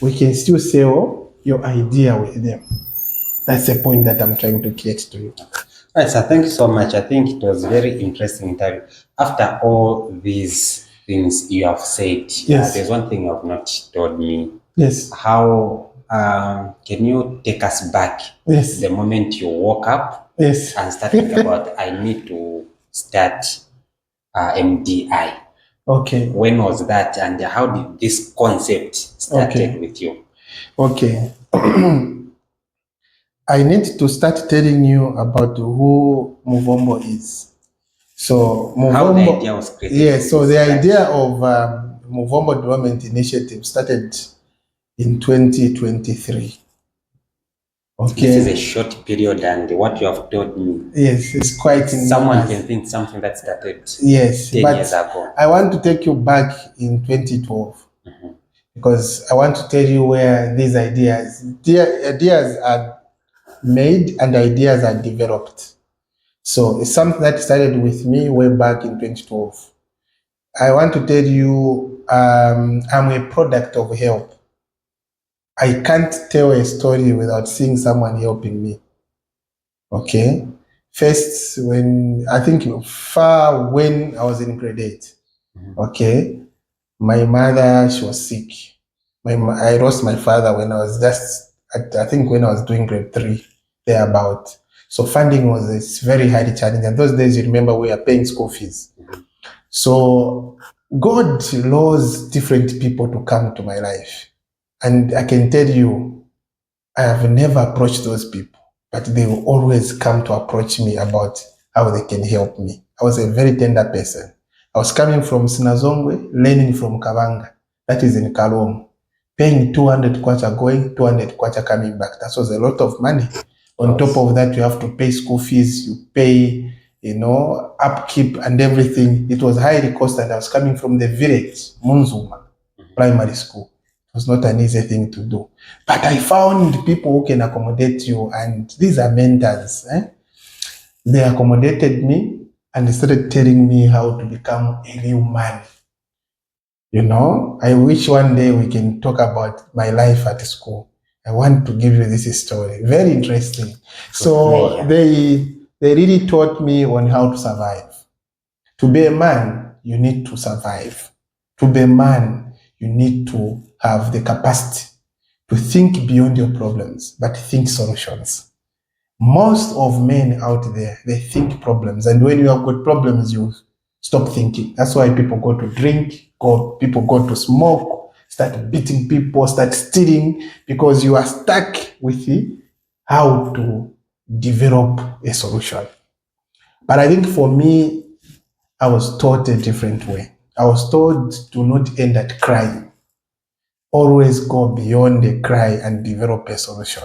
we can still sell your idea with them. That's the point that I'm trying to get to you. Right, sir, thank you so much. I think it was very interesting interview. After all these things you have said, yes. There's one thing you have not told me. Yes. How can you take us back? Yes. The moment you woke up, yes, and started about I need to start MDI. Okay. When was that, and how did this concept started with you? Okay. I need to start telling you about who Muvombo is. So Muvombo, how the idea was created. Yes, so the idea of Muvombo Development Initiative started in 2023. Okay. This is a short period, and what you have told me. Yes, it's quite. Someone can think something that started. Yes, 10 years ago. I want to take you back in 2012 because I want to tell you where these ideas are made and ideas are developed. So it's something that started with me way back in 2012. I want to tell you, I'm a product of help. I can't tell a story without seeing someone helping me. Okay. First, when I was in grade 8. Okay. My mother, she was sick. I lost my father when I was when I was doing grade 3, thereabout. So funding was a very hard challenge. And those days, you remember, we were paying school fees. So God allows different people to come to my life. And I can tell you, I have never approached those people, but they will always come to approach me about how they can help me. I was a very tender person. I was coming from Sinazongwe, learning from Kavanga. That is in Kalom. paying 200 kwacha going, 200 kwacha coming back. That was a lot of money. On top of that, you have to pay school fees, you pay, upkeep and everything. It was highly costly. I was coming from the village, Munzuma primary school. It was not an easy thing to do. But I found people who can accommodate you, and these are mentors. They accommodated me and they started telling me how to become a real man. I wish one day we can talk about my life at school. I want to give you this story. Very interesting. So they really taught me on how to survive. To be a man, you need to survive. To be a man, you need to have the capacity to think beyond your problems, but think solutions. Most of men out there, they think problems. And when you have got problems, you stop thinking. That's why people go to drink, people go to smoke, start beating people, start stealing, because you are stuck with how to develop a solution. But I think for me, I was taught a different way. I was told to not end at crying. Always go beyond the cry and develop a solution.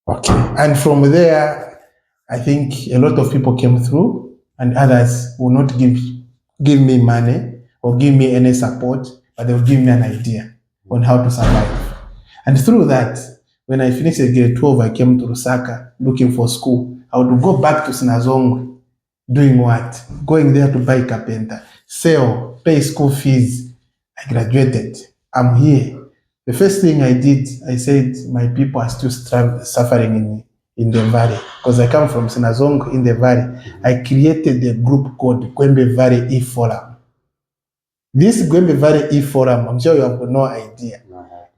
Okay. And from there, I think a lot of people came through, and others will not give me money or give me any support, but they will give me an idea on how to survive. And through that, when I finished grade 12, I came to Lusaka looking for school. I would go back to Sinazongwe. Doing what? Going there to buy carpenter, sell, pay school fees. I graduated. I'm here. The first thing I did, I said, my people are still suffering in the valley, because I come from Sinazongwe in the valley. I created a group called Gwembe Valley E-Forum. This Gwembe Valley E-Forum, I'm sure you have no idea.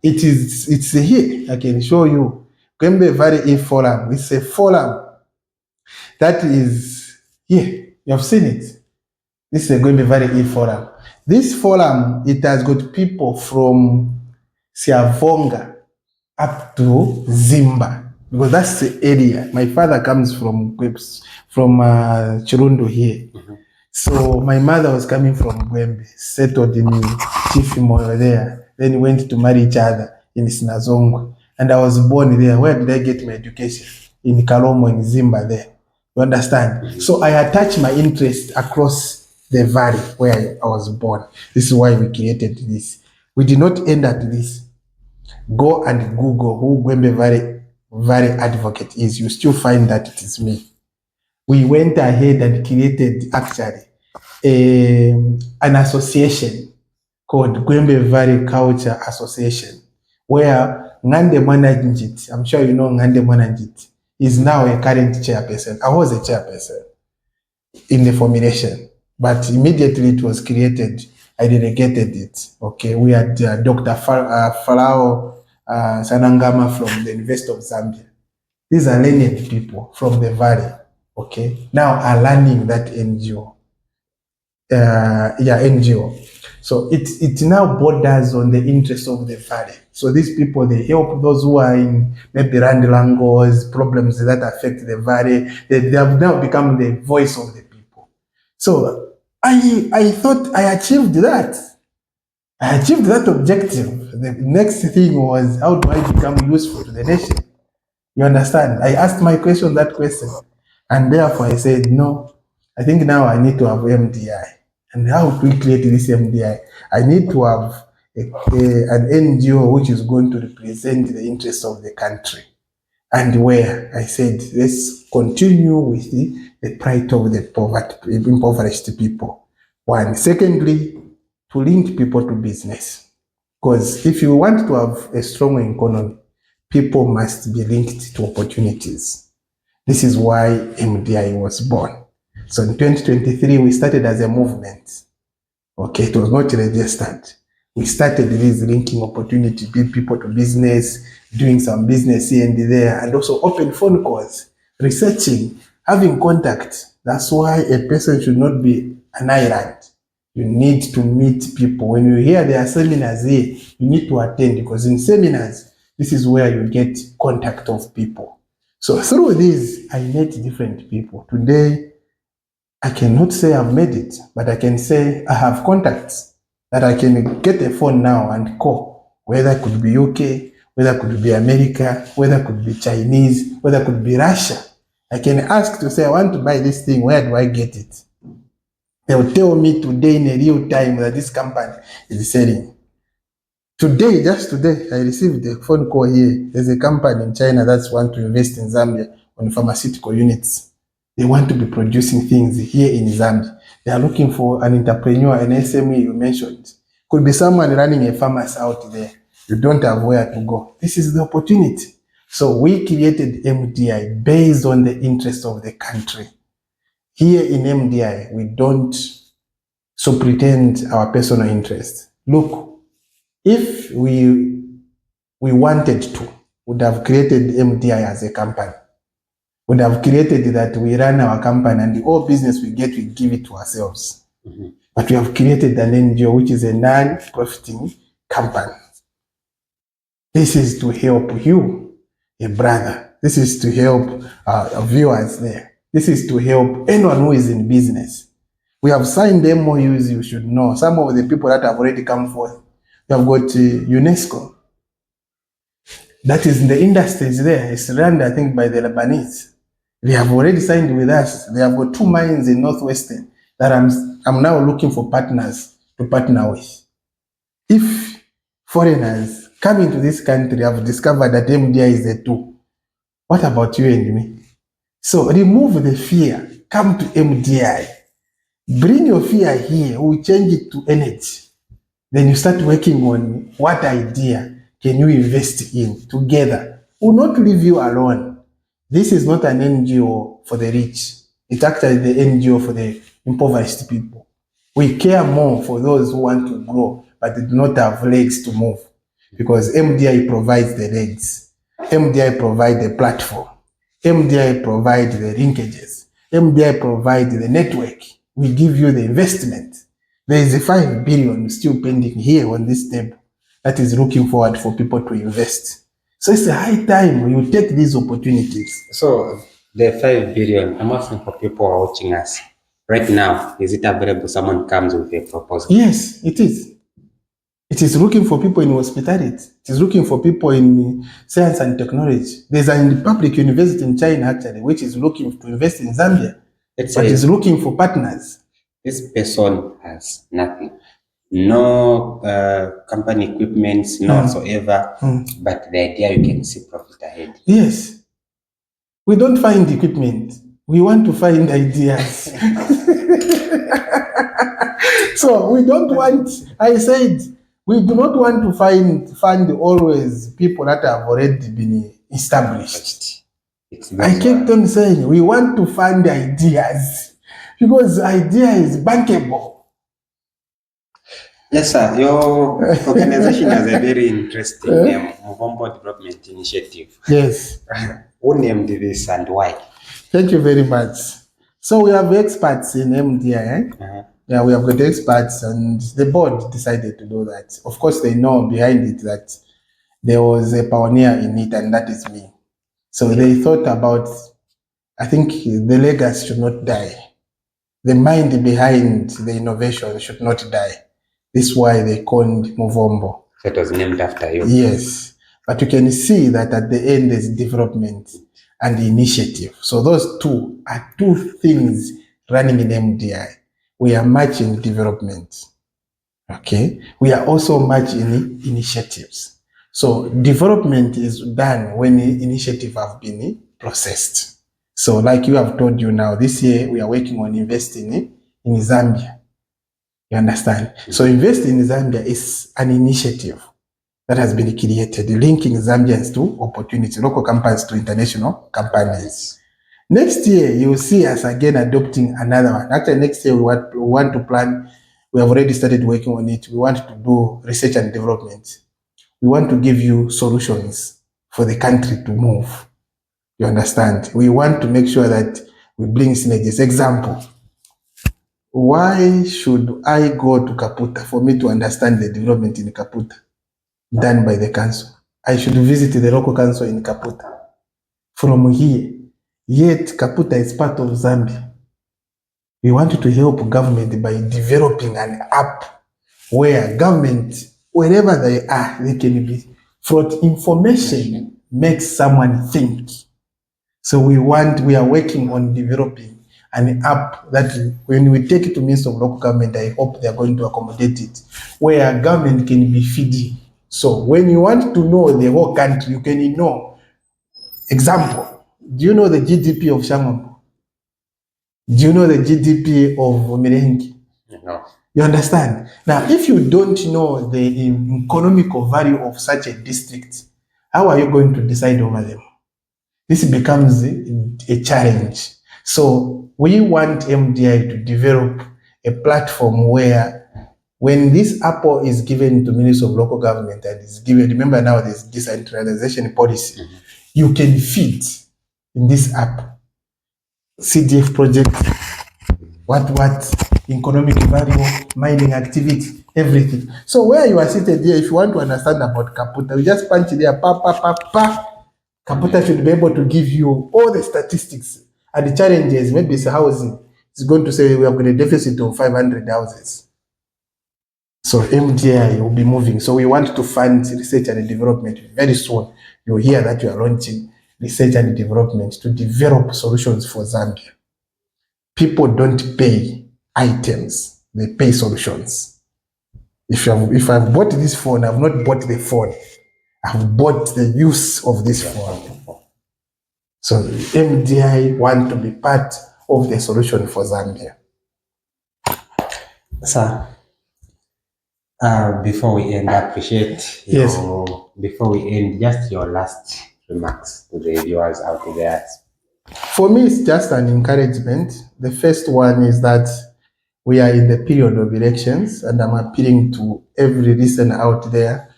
It's here. I can show you. Gwembe Valley E-Forum. It's a forum that is here. You have seen it. This is a Gwembe Valley E-Forum. This forum, it has got people from Siavonga up to Zimba, because that's the area. My father comes from Chirundu here. So my mother was coming from Gwembe, settled in Chifimo there, then went to marry each other in Sinazongwe. And I was born there. Where did I get my education? In Kalomo, in Zimba there. You understand? So I attach my interest across the valley where I was born. This is why we created this. We did not end at this. Go and Google who Gwembe Valley Advocate is. You still find that it is me. We went ahead and created actually an association called Gwembe Valley Culture Association, where Ngande Mwananjit, I'm sure you know Ngande Mwananjit, is now a current chairperson. I was a chairperson in the formulation, but immediately it was created, I delegated it. Okay, we had Dr. Farao Sanangama from the University of Zambia. These are learned people from the valley. Okay, now are learning that NGO. NGO. So it now borders on the interest of the valley. So these people, they help those who are in maybe Randlangos, problems that affect the valley. They have now become the voice of the people. So I thought I achieved that. I achieved that objective. The next thing was, how do I become useful to the nation? You understand? I asked my question, that question. And therefore I said, no, I think now I need to have MDI. And how do we create this MDI? I need to have an NGO which is going to represent the interests of the country. And where I said, let's continue with the plight of the impoverished people. One. Secondly, to link people to business. Because if you want to have a strong economy, people must be linked to opportunities. This is why MDI was born. So in 2023, we started as a movement. Okay, it was not registered. We started this linking opportunity, bring people to business, doing some business here and there, and also open phone calls, researching, having contact. That's why a person should not be an island. You need to meet people. When you hear there are seminars here, you need to attend, because in seminars, this is where you get contact of people. So through this, I met different people. Today, I cannot say I've made it, but I can say I have contacts that I can get a phone now and call whether it could be UK, whether it could be America, whether it could be Chinese, whether it could be Russia. I can ask to say, I want to buy this thing, where do I get it? They will tell me today in a real time that this company is selling. Today, just today, I received a phone call here. There's a company in China that wants to invest in Zambia on pharmaceutical units. They want to be producing things here in Zambia. They are looking for an entrepreneur, an SME you mentioned. Could be someone running a pharmacy out there. You don't have where to go. This is the opportunity. So we created MDI based on the interest of the country. Here in MDI, we don't so pretend our personal interest. Look, if we wanted to, would have created MDI as a company. Would have created that we run our company and all business we get, we give it to ourselves. Mm-hmm. But we have created an NGO, which is a non-profiting company. This is to help you, a brother. This is to help our viewers there. This is to help anyone who is in business. We have signed MOUs, you should know. Some of the people that have already come forth. We have got UNESCO. That is in the industries there. It's run, I think, by the Lebanese. They have already signed with us. They have got 2 mines in Northwestern that I'm now looking for partners to partner with. If foreigners coming to this country have discovered that MDI is a tool, what about you and me? So remove the fear. Come to MDI. Bring your fear here. We'll change it to energy. Then you start working on what idea can you invest in together. We'll not leave you alone. This is not an NGO for the rich. It's actually the NGO for the impoverished people. We care more for those who want to grow, but do not have legs to move. Because MDI provides the legs. MDI provides the platform. MDI provides the linkages. MDI provides the network. We give you the investment. There is a 5 billion still pending here on this table that is looking forward for people to invest. So it's a high time you take these opportunities. So the 5 billion, I'm asking for people who are watching us right now. Is it available? Someone comes with a proposal. Yes, it is. It is looking for people in hospitality. It is looking for people in science and technology. There's a public university in China actually, which is looking to invest in Zambia. But is looking for partners. This person has nothing. No company equipment, no whatsoever, but the idea you can see profit ahead. Yes. We don't find equipment. We want to find ideas. So we don't want, I said, we do not want to find always people that have already been established. I kept on saying, we want to find ideas because idea is bankable. Yes, sir. Your organization has a very interesting name, Muvombo Development Initiative. Yes. Who named this and why? Thank you very much. So we have experts in MDI. Yeah, we have got experts, and the board decided to do that. Of course, they know behind it that there was a pioneer in it, and that is me. So they thought about, I think the legacy should not die. The mind behind the innovation should not die. This is why they called Muvombo. So it was named after you. Yes. But you can see that at the end there's development and initiative. So those two are two things running in MDI. We are much in development. Okay. We are also much in initiatives. So development is done when the initiative have been processed. So like you have told you now, this year we are working on investing in Zambia. You understand? So Invest in Zambia is an initiative that has been created, linking Zambians to opportunity, local companies to international companies. Next year, you will see us again adopting another one. Actually, next year we want to plan, we have already started working on it. We want to do research and development. We want to give you solutions for the country to move. You understand? We want to make sure that we bring synergies. Example, why should I go to Kaputa for me to understand the development in Kaputa done by the council? I should visit the local council in Kaputa from here. Yet Kaputa is part of Zambia. We want to help government by developing an app where government wherever they are, they can be fraught. Information makes someone think. So we are working on developing an app that when we take it to Minister of Local Government, I hope they are going to accommodate it, where government can be feeding. So when you want to know the whole country, you can know. Example, do you know the GDP of Shamambo? Do you know the GDP of Mirengi? No. You understand? Now, if you don't know the economical value of such a district, how are you going to decide over them? This becomes a challenge. So we want MDI to develop a platform where when this apple is given to Minister of Local Government and is given, remember now there's decentralization policy, you can feed in this app CDF project, what economic value, mining activity, everything. So where you are seated here, if you want to understand about Kaputa, you just punch there, Kaputa should be able to give you all the statistics and the challenges. Maybe it's a housing. It's going to say we have got a deficit of 500 houses. So MDI will be moving. So we want to fund research and development. Very soon, you'll hear that we are launching research and development to develop solutions for Zambia. People don't pay items, they pay solutions. If I've bought this phone, I've not bought the phone. I've bought the use of this phone. So MDI want to be part of the solution for Zambia. Sir, before we end, I appreciate before we end, just your last remarks to the viewers out there. For me, it's just an encouragement. The first one is that we are in the period of elections, and I'm appealing to every listener out there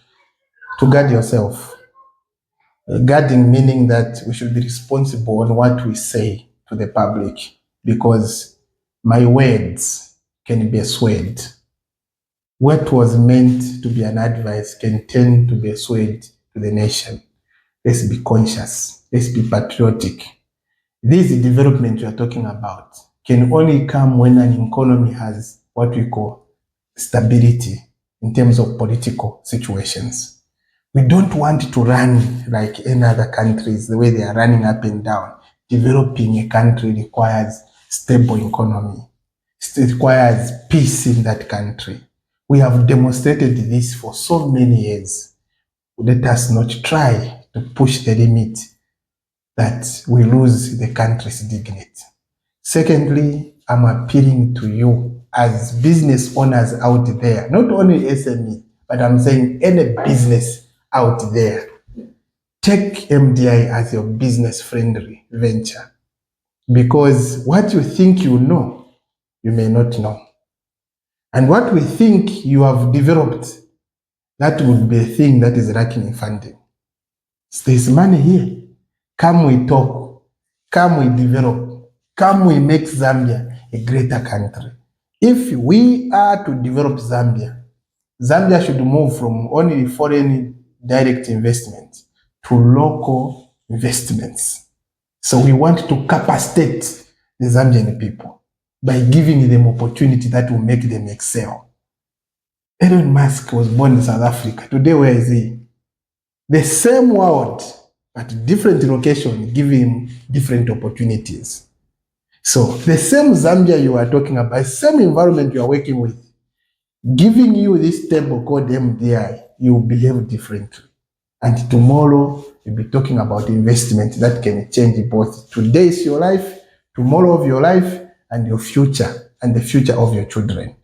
to guard yourself. Guarding meaning that we should be responsible on what we say to the public, because my words can be a sword. What was meant to be an advice can turn to be a sword to the nation. Let's be conscious. Let's be patriotic. This development you are talking about can only come when an economy has what we call stability in terms of political situations. We don't want to run like any other countries, the way they are running up and down. Developing a country requires stable economy. It requires peace in that country. We have demonstrated this for so many years. Let us not try to push the limit that we lose the country's dignity. Secondly, I'm appealing to you as business owners out there, not only SME, but I'm saying any business out there. Take MDI as your business-friendly venture, because what you think you know, you may not know. And what we think you have developed, that would be a thing that is lacking in funding. So there's money here. Come we talk, come we develop, come we make Zambia a greater country. If we are to develop Zambia, Zambia should move from only foreign direct investments to local investments. So we want to capacitate the Zambian people by giving them opportunity that will make them excel. Elon Musk was born in South Africa. Today, where is he? The same world, but different location, give him different opportunities. So the same Zambia you are talking about, the same environment you are working with, giving you this table called MDI, you will behave differently. And tomorrow, we'll be talking about investment that can change both today's your life, tomorrow of your life, and your future, and the future of your children.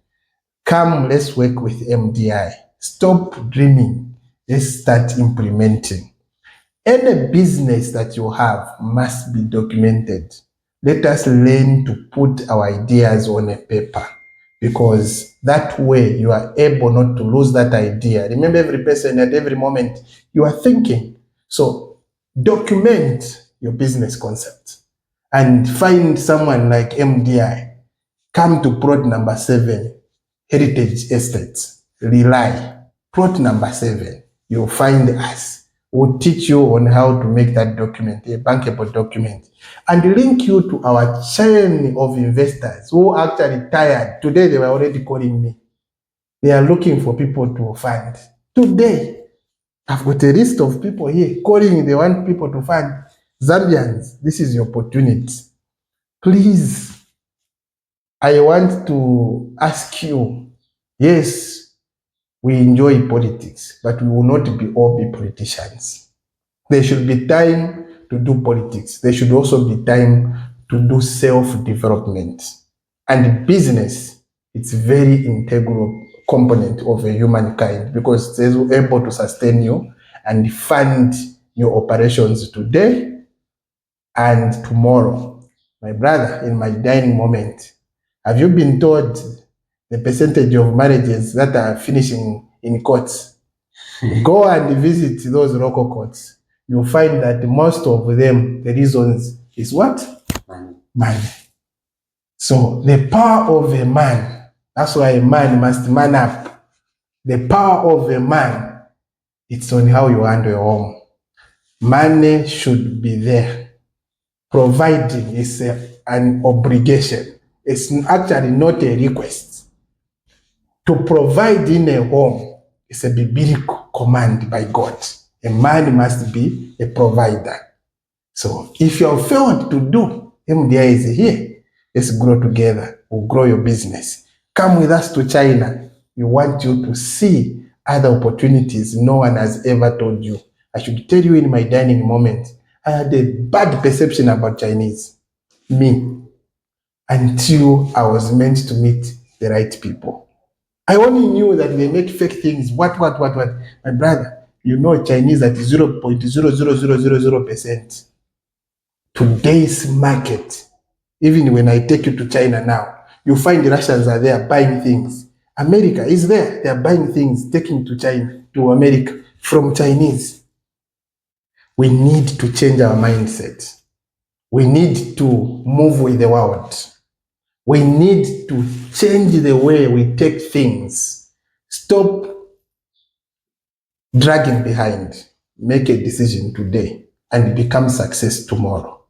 Come, let's work with MDI. Stop dreaming. Let's start implementing. Any business that you have must be documented. Let us learn to put our ideas on a paper, because that way you are able not to lose that idea. Remember, every person at every moment you are thinking. So document your business concept and find someone like MDI. Come to plot number 7, Heritage Estates. Rely. Plot number 7. You'll find us. We'll teach you on how to make that document, a bankable document, and link you to our chain of investors who actually tired. Today they were already calling me. They are looking for people to fund. Today, I've got a list of people here calling, they want people to fund. Zambians, this is your opportunity. Please, I want to ask you, yes, we enjoy politics, but we will not all be politicians. There should be time to do politics. There should also be time to do self-development. And business, it's very integral component of a humankind because it's able to sustain you and fund your operations today and tomorrow. My brother, in my dying moment, have you been told the percentage of marriages that are finishing in courts? Go and visit those local courts. You'll find that most of them, the reasons is what? Money. So the power of a man, that's why a man must man up. The power of a man, it's on how you handle your home. Money should be there. Providing is an obligation. It's actually not a request. To provide in a home is a biblical command by God. A man must be a provider. So if you have failed to do, MDI is here. Let's grow together. We'll grow your business. Come with us to China. We want you to see other opportunities no one has ever told you. I should tell you in my dining moment, I had a bad perception about Chinese. Me. Until I was meant to meet the right people. I only knew that they make fake things. What? My brother, you know Chinese at 0.00000%. Today's market, even when I take you to China now, you find the Russians are there buying things. America is there. They are buying things, taking to China, to America from Chinese. We need to change our mindset. We need to move with the world. We need to change the way we take things. Stop dragging behind. Make a decision today and become success tomorrow.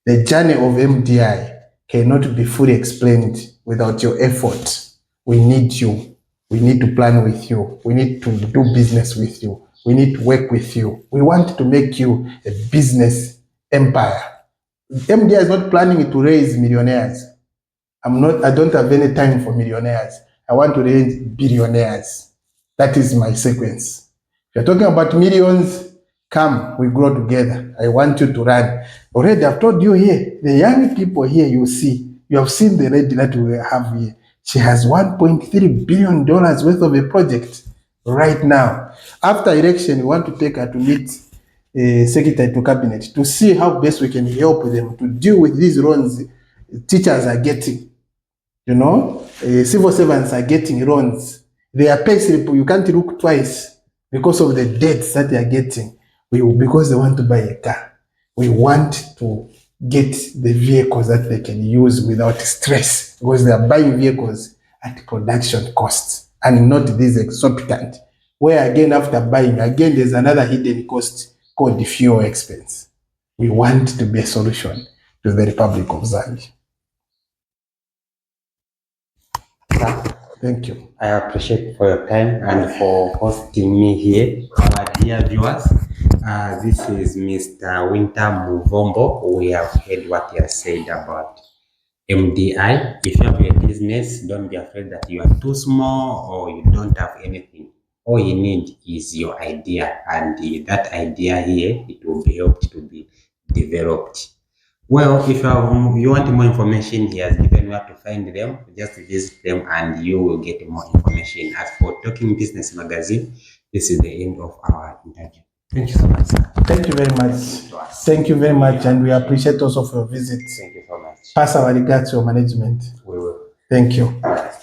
The journey of MDI cannot be fully explained without your effort. We need you. We need to plan with you. We need to do business with you. We need to work with you. We want to make you a business empire. MDI is not planning to raise millionaires. I don't have any time for millionaires. I want to raise billionaires. That is my sequence. If you're talking about millions, come, we grow together. I want you to run. Already, I've told you here, the young people here you see, you have seen the lady that we have here. She has $1.3 billion worth of a project right now. After election, we want to take her to meet Secretary to Cabinet to see how best we can help them to deal with these loans teachers are getting. You know, civil servants are getting loans. Their pay slip, you can't look twice because of the debts that they are getting. Because they want to buy a car. We want to get the vehicles that they can use without stress because they are buying vehicles at production costs and not this exorbitant. Where again, after buying, again, there's another hidden cost called the fuel expense. We want to be a solution to the Republic of Zambia. Thank you. I appreciate for your time and for hosting me here. Our dear viewers, this is Mr. Winter Muvombo. We have heard what he has said about MDI. If you have a business, don't be afraid that you are too small or you don't have anything. All you need is your idea, and that idea here, it will be helped to be developed. Well, if you want more information, he has given where to find them. Just visit them and you will get more information. As for Talking Business Magazine, this is the end of our interview. Thank you so much, sir. Thank you very much. Thank you very much, and we appreciate also for your visit. Thank you so much. Pass our regards to your management. We will. Thank you. All right.